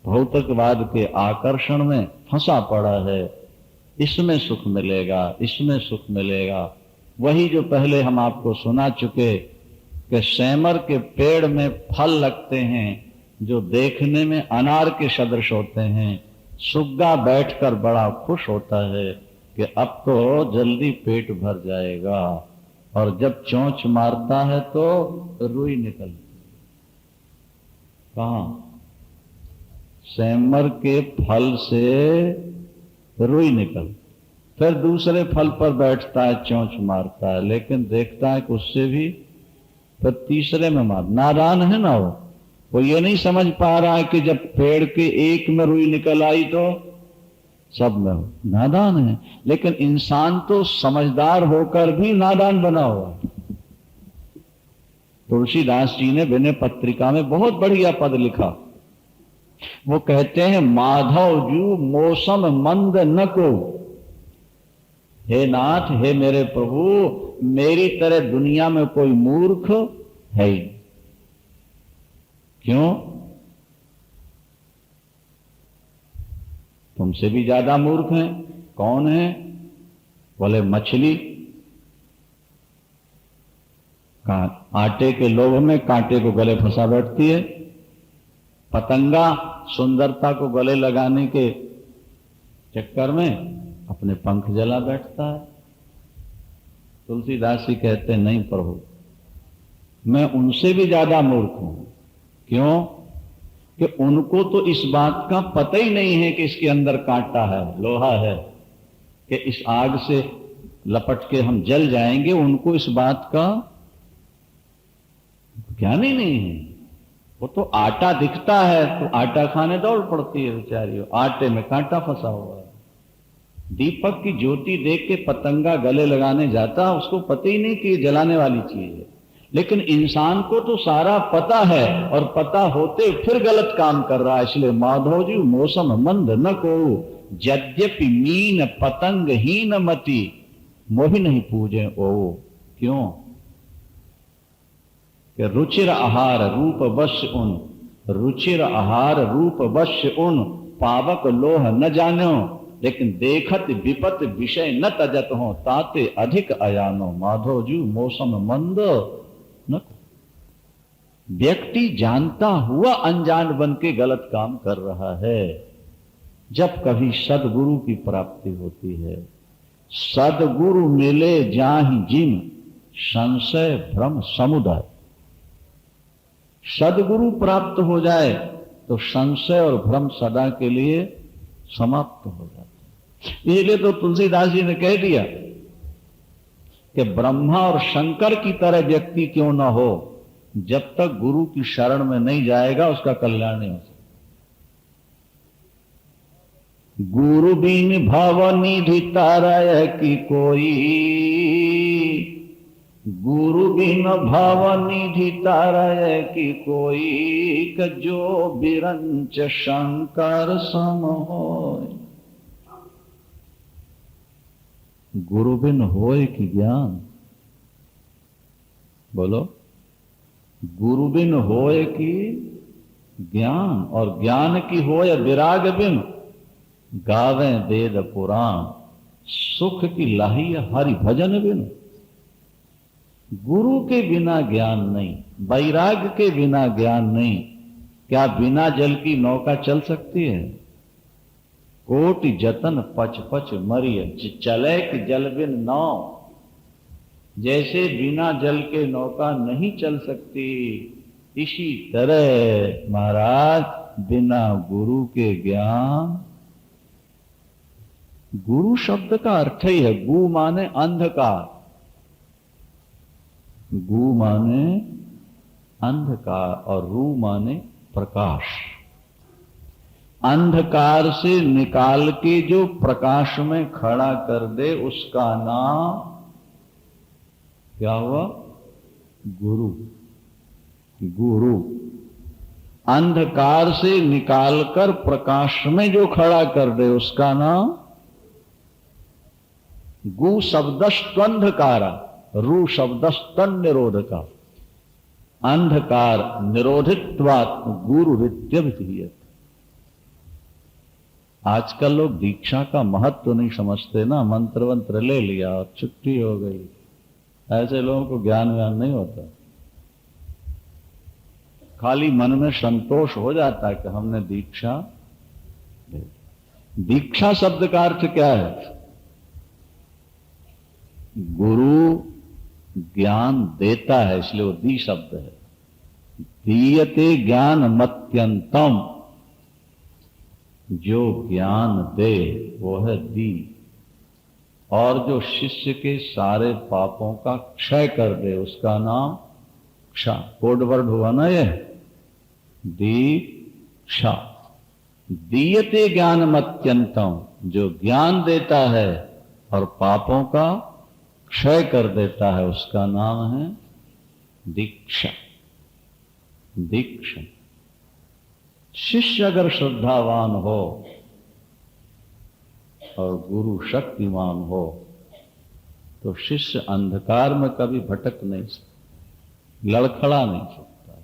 भौतिकवाद के आकर्षण में फंसा पड़ा है। इसमें सुख मिलेगा, इसमें सुख मिलेगा। वही जो पहले हम आपको सुना चुके कि सेमर के पेड़ में फल लगते हैं जो देखने में अनार के सदृश होते हैं। सुग्गा बैठकर बड़ा खुश होता है कि अब तो जल्दी पेट भर जाएगा, और जब चोंच मारता है तो रुई निकलती। कहां? सेमर के फल से रुई निकल। फिर दूसरे फल पर बैठता है, चोंच मारता है, लेकिन देखता है कि उससे भी फिर तीसरे में मार। नादान है ना वो ये नहीं समझ पा रहा है कि जब पेड़ के एक में रुई निकल आई तो सब में हो। नादान है। लेकिन इंसान तो समझदार होकर भी नादान बना हुआ। तुलसीदास जी ने विनय पत्रिका में बहुत बढ़िया पद लिखा। वो कहते हैं, माधव जू मौसम मंद न को। हे नाथ, हे मेरे प्रभु, मेरी तरह दुनिया में कोई मूर्ख है ही। क्यों? तुमसे भी ज्यादा मूर्ख हैं। कौन है? बोले मछली। आटे के लोभ में कांटे को गले फंसा बैठती है। पतंगा सुंदरता को गले लगाने के चक्कर में अपने पंख जला बैठता है। तुलसीदास जी कहते हैं, नहीं प्रभु, मैं उनसे भी ज्यादा मूर्ख हूं। क्यों? कि उनको तो इस बात का पता ही नहीं है कि इसके अंदर कांटा है, लोहा है, कि इस आग से लपट के हम जल जाएंगे। उनको इस बात का ज्ञान ही नहीं है। वो तो आटा दिखता है तो आटा खाने दौड़ पड़ती है बेचारी। आटे में कांटा फंसा हुआ है। दीपक की ज्योति देख के पतंगा गले लगाने जाता है, उसको पता ही नहीं कि ये जलाने वाली चीज है। लेकिन इंसान को तो सारा पता है, और पता होते फिर गलत काम कर रहा है। इसलिए माधव जी मौसम मंद न को, यद्यपि मीन पतंग हीन मति, मोहि नहीं पूजे ओ। क्यों? कि रुचिर आहार रूप वश्य उन, रुचिर आहार रूप वश्य उन, पावक लोह न जानो, लेकिन देखत विपत विषय न तजत हो, ताते अधिक अयानो। माधव जी मौसम मंद व्यक्ति जानता हुआ अनजान बन के गलत काम कर रहा है। जब कभी सदगुरु की प्राप्ति होती है, सदगुरु मिले जाहि जिन संशय भ्रम समुदाय, सदगुरु प्राप्त हो जाए तो संशय और भ्रम सदा के लिए समाप्त हो जाते हैं। इसलिए तो तुलसीदास जी ने कह दिया कि ब्रह्मा और शंकर की तरह व्यक्ति क्यों ना हो, जब तक गुरु की शरण में नहीं जाएगा उसका कल्याण नहीं हो सकता। गुरु बिन भव निधि तारय की कोई, गुरु बिन भव निधि तारय की कोई, जो बिरंच शंकर सम होय। गुरु बिन होय की ज्ञान, बोलो, गुरु बिन होय की ज्ञान, और ज्ञान की होय विराग बिन, गावें वेद पुराण, सुख की लाही हरि भजन बिन। गुरु के बिना ज्ञान नहीं, वैराग के बिना ज्ञान नहीं। क्या बिना जल की नौका चल सकती है? कोटि जतन पच पच मरिय, चले कि जल बिन नाव। जैसे बिना जल के नौका नहीं चल सकती, इसी तरह महाराज बिना गुरु के ज्ञान। गुरु शब्द का अर्थ ही है, गु माने अंधकार, गु माने अंधकार और रू माने प्रकाश। अंधकार से निकाल के जो प्रकाश में खड़ा कर दे उसका नाम क्या हुआ? गुरु। गुरु अंधकार से निकालकर प्रकाश में जो खड़ा कर दे उसका नाम गु शब्दस्त्वंधकारा, रू शब्दस्तन निरोधका। अंधकार निरोधित्वात् गुरु विद्यभिधीयते। आजकल लोग दीक्षा का महत्व तो नहीं समझते ना, मंत्र वंत्र ले लिया और छुट्टी हो गई। ऐसे लोगों को ज्ञान व्यान नहीं होता, खाली मन में संतोष हो जाता है कि हमने दीक्षा ले। दीक्षा शब्द का अर्थ क्या है? गुरु ज्ञान देता है, इसलिए वो दी शब्द है। दीयते ज्ञान मत्यंतम, जो ज्ञान दे वो है दी। और जो शिष्य के सारे पापों का क्षय कर दे उसका नामक्षा। कोड वर्ड हुआ ना ये, दीक्षा। दीयते ज्ञान मत्यंतम, जो ज्ञान देता है और पापों का क्षय कर देता है उसका नाम है दीक्षा। दीक्षा। शिष्य अगर श्रद्धावान हो और गुरु शक्तिमान हो तो शिष्य अंधकार में कभी भटक नहीं सकता, लड़खड़ा नहीं सकता है।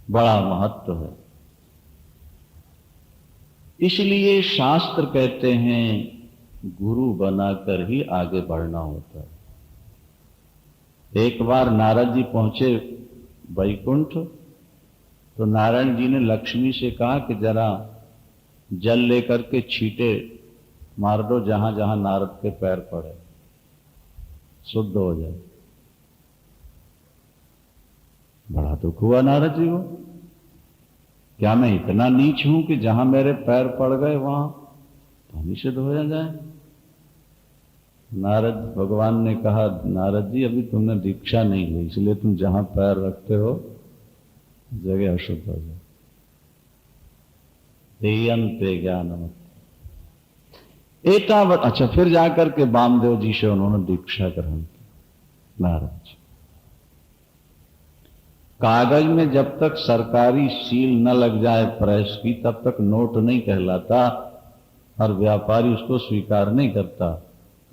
बड़ा महत्व है। इसलिए शास्त्र कहते हैं गुरु बनाकर ही आगे बढ़ना होता है। एक बार नारद जी पहुंचे वैकुंठ, तो नारायण जी ने लक्ष्मी से कहा कि जरा जल लेकर के छींटे मार दो जहां जहां नारद के पैर पड़े, शुद्ध हो जाए। बड़ा दुख हुआ नारद जी को, क्या मैं इतना नीच हूं कि जहां मेरे पैर पड़ गए वहां पानी से धोया जाए? नारद भगवान ने कहा, नारद जी अभी तुमने दीक्षा नहीं ली, इसलिए तुम जहां पैर रखते हो जगह अशुद्ध हो जाए। देयन्ते ज्ञानम एतावत। अच्छा, फिर जाकर के वामदेव जी से उन्होंने दीक्षा ग्रहण की। नारद जी कागज में जब तक सरकारी सील न लग जाए प्रेस की, तब तक नोट नहीं कहलाता और व्यापारी उसको स्वीकार नहीं करता।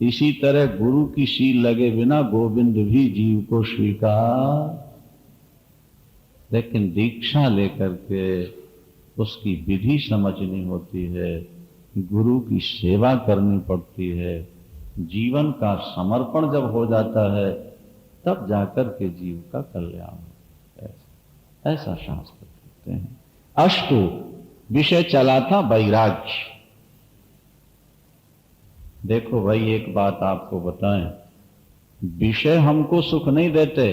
इसी तरह गुरु की सील लगे बिना गोविंद भी जीव को स्वीकार, लेकिन दीक्षा लेकर के उसकी विधि समझनी होती है, गुरु की सेवा करनी पड़ती है। जीवन का समर्पण जब हो जाता है तब जाकर के जीव का कल्याण। ऐसा शास्त्र कहते हैं। अष्टु विषय चला था वैराग्य। देखो भाई, एक बात आपको बताएं, विषय हमको सुख नहीं देते,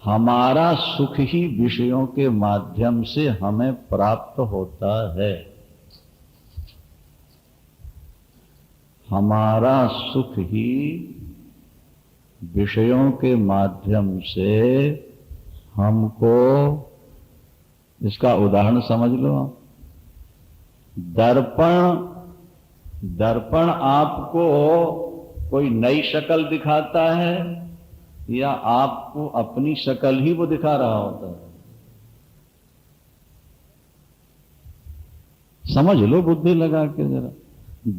हमारा सुख ही विषयों के माध्यम से हमें प्राप्त होता है। हमारा सुख ही विषयों के माध्यम से हमको, इसका उदाहरण समझ लो आप। दर्पण आपको कोई नई शक्ल दिखाता है या आपको अपनी शक्ल ही वो दिखा रहा होता है? समझ लो बुद्धि लगा के जरा।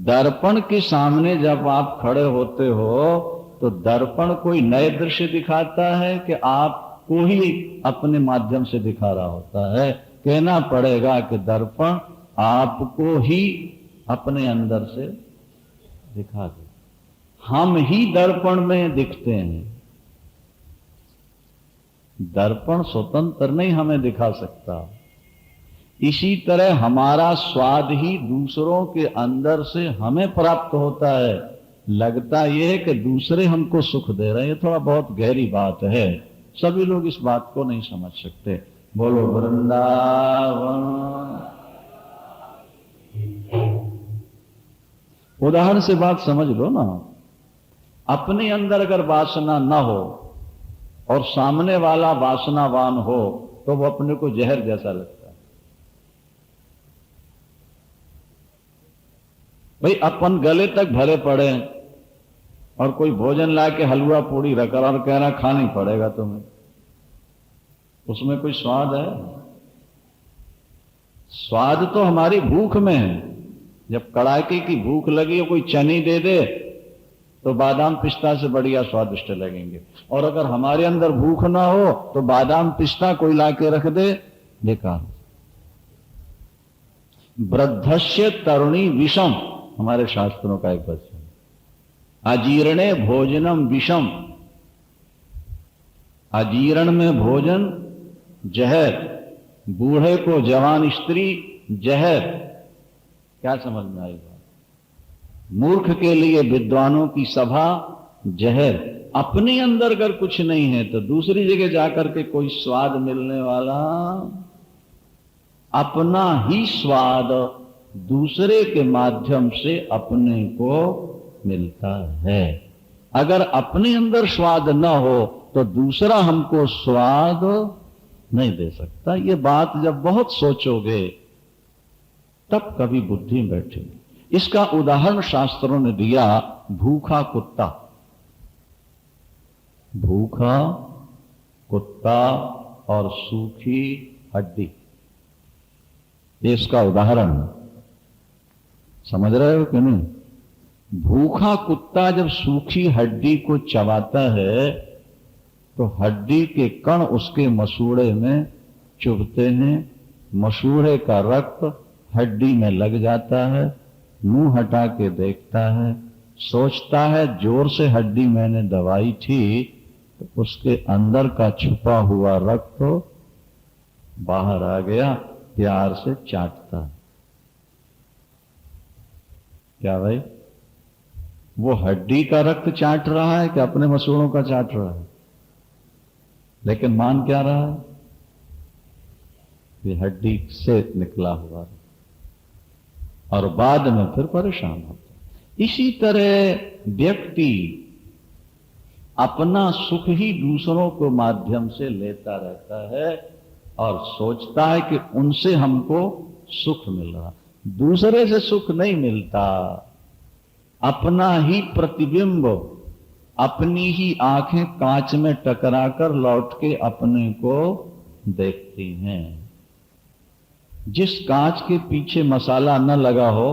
दर्पण के सामने जब आप खड़े होते हो तो दर्पण कोई नए दृश्य दिखाता है कि आपको ही अपने माध्यम से दिखा रहा होता है? कहना पड़ेगा कि दर्पण आपको ही अपने अंदर से दिखा दे। हम ही दर्पण में दिखते हैं, दर्पण स्वतंत्र नहीं हमें दिखा सकता। इसी तरह हमारा स्वाद ही दूसरों के अंदर से हमें प्राप्त होता है। लगता यह है कि दूसरे हमको सुख दे रहे हैं। ये थोड़ा बहुत गहरी बात है, सभी लोग इस बात को नहीं समझ सकते। बोलो वृंदावन। उदाहरण से बात समझ लो ना। अपने अंदर अगर वासना न हो और सामने वाला वासनावान हो तो वो अपने को जहर जैसा लगता है। भाई अपन गले तक भरे पड़े और कोई भोजन ला के हलवा पूड़ी रखा और कह रहा खाना ही पड़ेगा तुम्हें, उसमें कोई स्वाद है? स्वाद तो हमारी भूख में है। जब कड़ाके की भूख लगी और कोई चने दे दे तो बादाम पिस्ता से बढ़िया स्वादिष्ट लगेंगे, और अगर हमारे अंदर भूख ना हो तो बादाम पिस्ता कोई लाके रख दे, बेकार। वृद्धस्य तरुणी विषम, हमारे शास्त्रों का एक वचन। अजीर्णे भोजनम विषम, अजीर्ण में भोजन जहर, बूढ़े को जवान स्त्री जहर। क्या समझ में आई बात? मूर्ख के लिए विद्वानों की सभा जहर। अपने अंदर अगर कुछ नहीं है तो दूसरी जगह जाकर के कोई स्वाद मिलने वाला? अपना ही स्वाद दूसरे के माध्यम से अपने को मिलता है। अगर अपने अंदर स्वाद न हो तो दूसरा हमको स्वाद नहीं दे सकता। ये बात जब बहुत सोचोगे तब कभी बुद्धि में बैठेगी। इसका उदाहरण शास्त्रों ने दिया, भूखा कुत्ता। भूखा कुत्ता और सूखी हड्डी, इसका उदाहरण समझ रहे हो कि नहीं? भूखा कुत्ता जब सूखी हड्डी को चबाता है तो हड्डी के कण उसके मसूड़े में चुभते हैं, मसूड़े का रक्त हड्डी में लग जाता है, मुंह हटा के देखता है, सोचता है जोर से हड्डी मैंने दबाई थी तो उसके अंदर का छुपा हुआ रक्त तो बाहर आ गया, प्यार से चाटता है। क्या भाई, वो हड्डी का रक्त चाट रहा है कि अपने मसूड़ों का चाट रहा है? लेकिन मान क्या रहा है? ये हड्डी से निकला हुआ है, और बाद में फिर परेशान होता है। इसी तरह व्यक्ति अपना सुख ही दूसरों के माध्यम से लेता रहता है और सोचता है कि उनसे हमको सुख मिल रहा। दूसरे से सुख नहीं मिलता। अपना ही प्रतिबिंब, अपनी ही आंखें कांच में टकराकर लौट के अपने को देखती हैं। जिस कांच के पीछे मसाला न लगा हो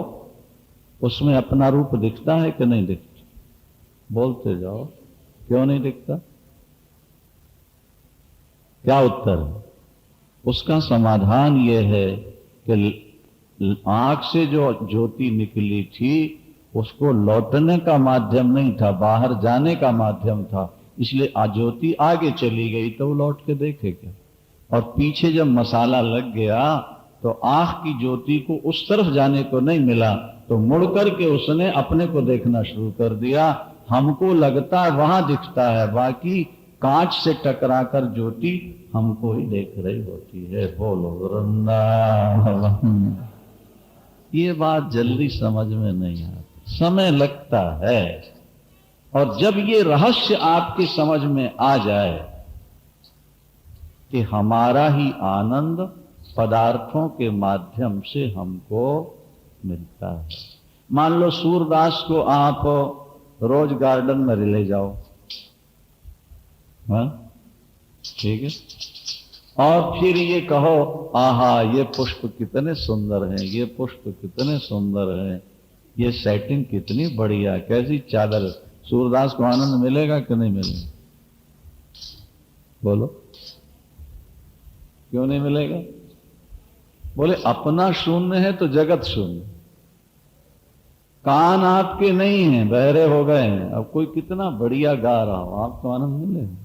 उसमें अपना रूप दिखता है कि नहीं दिखता? बोलते जाओ, क्यों नहीं दिखता? क्या उत्तर है? उसका समाधान यह है कि आंख से जो ज्योति निकली थी उसको लौटने का माध्यम नहीं था, बाहर जाने का माध्यम था। इसलिए ज्योति आगे चली गई तो वो लौट के देखे क्या? और पीछे जब मसाला लग गया तो आंख की ज्योति को उस तरफ जाने को नहीं मिला, तो मुड़ करके उसने अपने को देखना शुरू कर दिया। हमको लगता है वहां दिखता है, बाकी कांच से टकराकर ज्योति हमको ही देख रही होती है। बोलो वृंदावन। ये बात जल्दी समझ में नहीं आती, समय लगता है। और जब ये रहस्य आपकी समझ में आ जाए कि हमारा ही आनंद पदार्थों के माध्यम से हमको मिलता है। मान लो सूरदास को आप रोज गार्डन में ले जाओ, हाँ ठीक है, और फिर ये कहो आहा ये पुष्प कितने सुंदर हैं, ये पुष्प कितने सुंदर हैं, ये सेटिंग कितनी बढ़िया, कैसी चादर। सूरदास को आनंद मिलेगा कि नहीं मिलेगा? बोलो क्यों नहीं मिलेगा? बोले अपना शून्य है तो जगत शून्य। कान आपके नहीं हैं, बहरे हो गए हैं, अब कोई कितना बढ़िया गा रहा हो, आपको आनंद मिलेगा?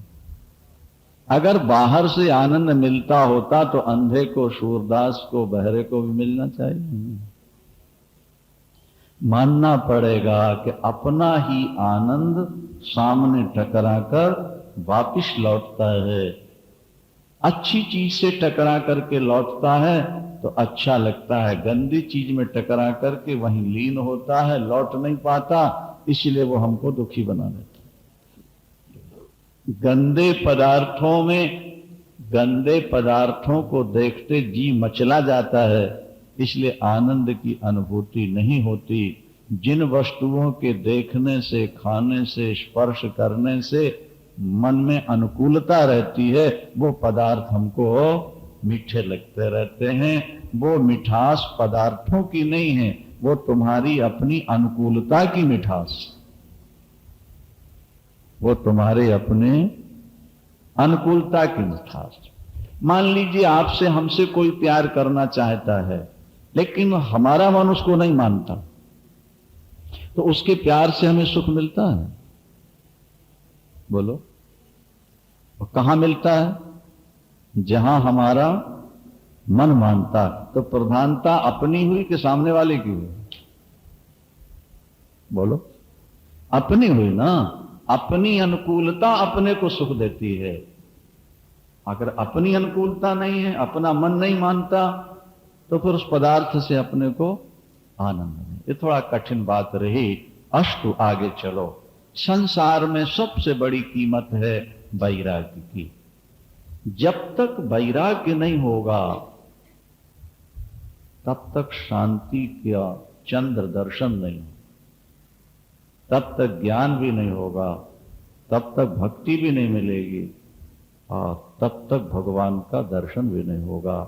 अगर बाहर से आनंद मिलता होता तो अंधे को, सूरदास को, बहरे को भी मिलना चाहिए। मानना पड़ेगा कि अपना ही आनंद सामने टकराकर वापिस लौटता है। अच्छी चीज से टकरा करके लौटता है तो अच्छा लगता है, गंदी चीज में टकरा करके वहीं लीन होता है, लौट नहीं पाता, इसलिए वो हमको दुखी बना देता है। गंदे पदार्थों को देखते जी मचला जाता है, इसलिए आनंद की अनुभूति नहीं होती। जिन वस्तुओं के देखने से, खाने से, स्पर्श करने से मन में अनुकूलता रहती है, वो पदार्थ हमको मीठे लगते रहते हैं। वो मिठास पदार्थों की नहीं है, वो तुम्हारी अपनी अनुकूलता की मिठास, वो तुम्हारे अपने अनुकूलता की मिठास। मान लीजिए आपसे, हमसे कोई प्यार करना चाहता है, लेकिन हमारा मन उसको नहीं मानता, तो उसके प्यार से हमें सुख मिलता है? बोलो कहां मिलता है? जहां हमारा मन मानता। तो प्रधानता अपनी हुई कि सामने वाले की हुई? बोलो अपनी हुई ना। अपनी अनुकूलता अपने को सुख देती है। अगर अपनी अनुकूलता नहीं है, अपना मन नहीं मानता, तो फिर उस पदार्थ से अपने को आनंद नहीं। ये थोड़ा कठिन बात रही। अस्तु आगे चलो। संसार में सबसे बड़ी कीमत है वैराग्य की। जब तक वैराग्य नहीं होगा तब तक शांति का चंद्र दर्शन नहीं, तब तक ज्ञान भी नहीं होगा, तब तक भक्ति भी नहीं मिलेगी, और तब तक भगवान का दर्शन भी नहीं होगा।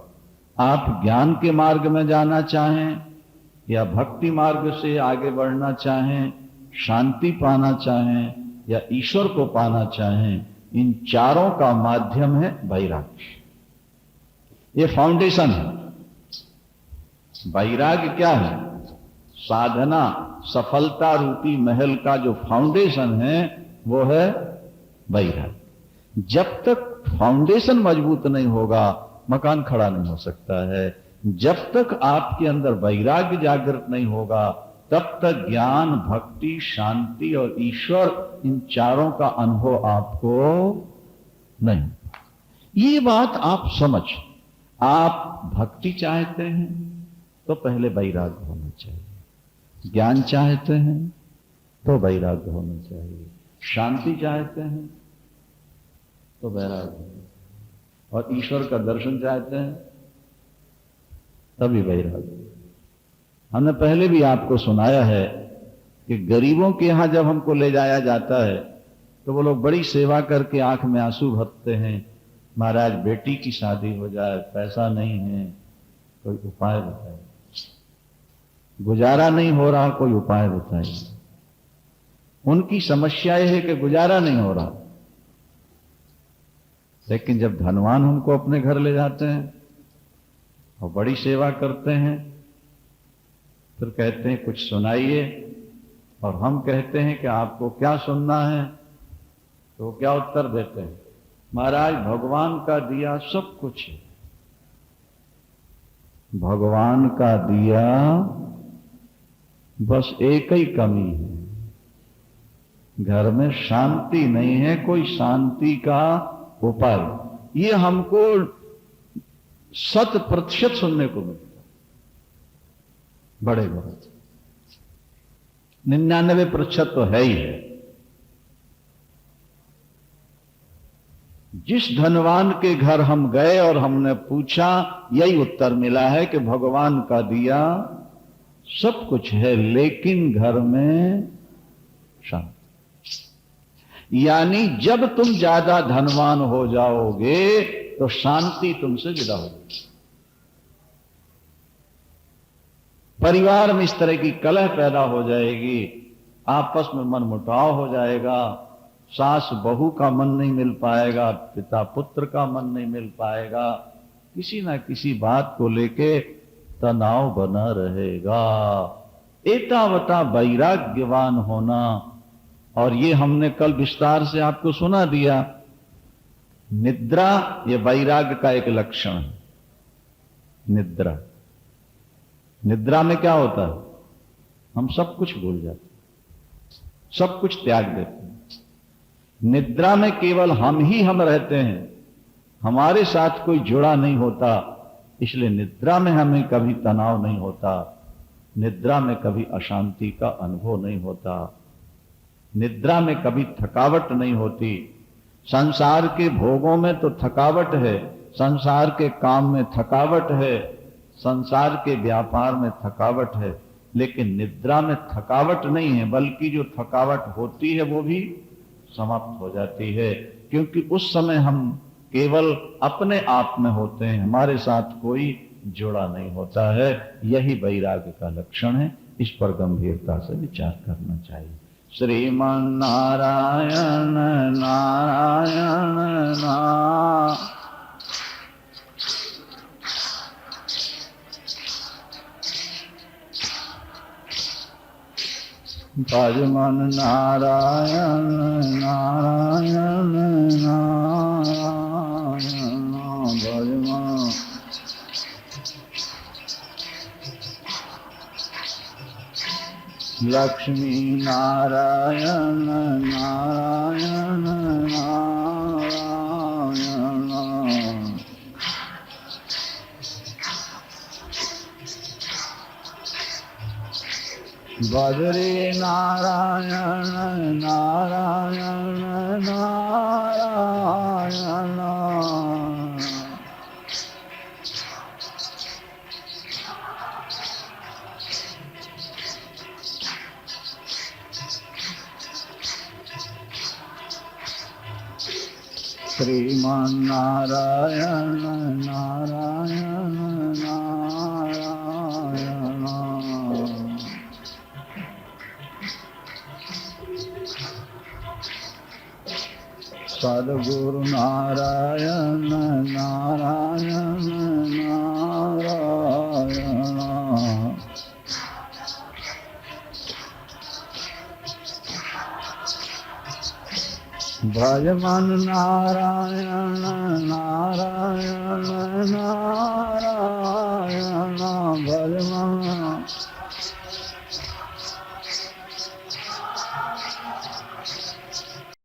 आप ज्ञान के मार्ग में जाना चाहें या भक्ति मार्ग से आगे बढ़ना चाहें, शांति पाना चाहें या ईश्वर को पाना चाहें, इन चारों का माध्यम है वैराग्य। ये फाउंडेशन है। वैराग्य क्या है? साधना, सफलता रूपी महल का जो फाउंडेशन है वो है वैराग्य। जब तक फाउंडेशन मजबूत नहीं होगा, मकान खड़ा नहीं हो सकता है। जब तक आपके अंदर वैराग्य जागृत नहीं होगा, तब तक ज्ञान, भक्ति, शांति और ईश्वर, इन चारों का अनुभव आपको नहीं। ये बात आप समझ। आप भक्ति चाहते हैं तो पहले वैराग्य होना चाहिए। ज्ञान चाहते हैं तो वैराग्य होना चाहिए। शांति चाहते हैं तो वैराग्य, और ईश्वर का दर्शन चाहते हैं तभी वैराग्य। हमने पहले भी आपको सुनाया है कि गरीबों के यहां जब हमको ले जाया जाता है तो वो लोग बड़ी सेवा करके आंख में आंसू भरते हैं। महाराज बेटी की शादी हो जाए, पैसा नहीं है, कोई उपाय बताइए। गुजारा नहीं हो रहा, कोई उपाय बताइए। उनकी समस्या यह है कि गुजारा नहीं हो रहा। लेकिन जब धनवान हमको अपने घर ले जाते हैं और बड़ी सेवा करते हैं, फिर कहते हैं कुछ सुनाइए, और हम कहते हैं कि आपको क्या सुनना है, तो क्या उत्तर देते हैं? महाराज भगवान का दिया सब कुछ है, भगवान का दिया बस एक ही कमी है, घर में शांति नहीं है, कोई शांति का उपाय। ये हमको 100% सुनने को मिलता, बड़े बड़े 99% तो है ही है। जिस धनवान के घर हम गए और हमने पूछा, यही उत्तर मिला है कि भगवान का दिया सब कुछ है, लेकिन घर में शांति। यानी जब तुम ज्यादा धनवान हो जाओगे तो शांति तुमसे विदा होगी। परिवार में इस तरह की कलह पैदा हो जाएगी, आपस में मनमुटाव हो जाएगा, सास बहू का मन नहीं मिल पाएगा, पिता पुत्र का मन नहीं मिल पाएगा, किसी ना किसी बात को लेके तनाव बना रहेगा। एतावता वैराग्यवान होना, और ये हमने कल विस्तार से आपको सुना दिया। निद्रा ये वैराग्य का एक लक्षण है। निद्रा, निद्रा में क्या होता है? हम सब कुछ भूल जाते हैं, सब कुछ त्याग देते हैं। निद्रा में केवल हम ही हम रहते हैं, हमारे साथ कोई जुड़ा नहीं होता, इसलिए निद्रा में हमें कभी तनाव नहीं होता, निद्रा में कभी अशांति का अनुभव नहीं होता, निद्रा में कभी थकावट नहीं होती। संसार के भोगों में तो थकावट है, संसार के काम में थकावट है, संसार के व्यापार में थकावट है, लेकिन निद्रा में थकावट नहीं है, बल्कि जो थकावट होती है वो भी समाप्त हो जाती है, क्योंकि उस समय हम केवल अपने आप में होते हैं, हमारे साथ कोई जुड़ा नहीं होता है। यही वैराग्य का लक्षण है। इस पर गंभीरता से विचार करना चाहिए। श्रीमन नारायण नारायण नारायण, भजमन नारायण नारायण नारायण भजमन। लक्ष्मी नारायण नारायण नारायण, बद्री नारायण नारायण नारायण, श्रीमन नारायण नारायण नारायण, सद्गुरु नारायण नारायण नारायण, भजमन नारायण नारायण नारायण।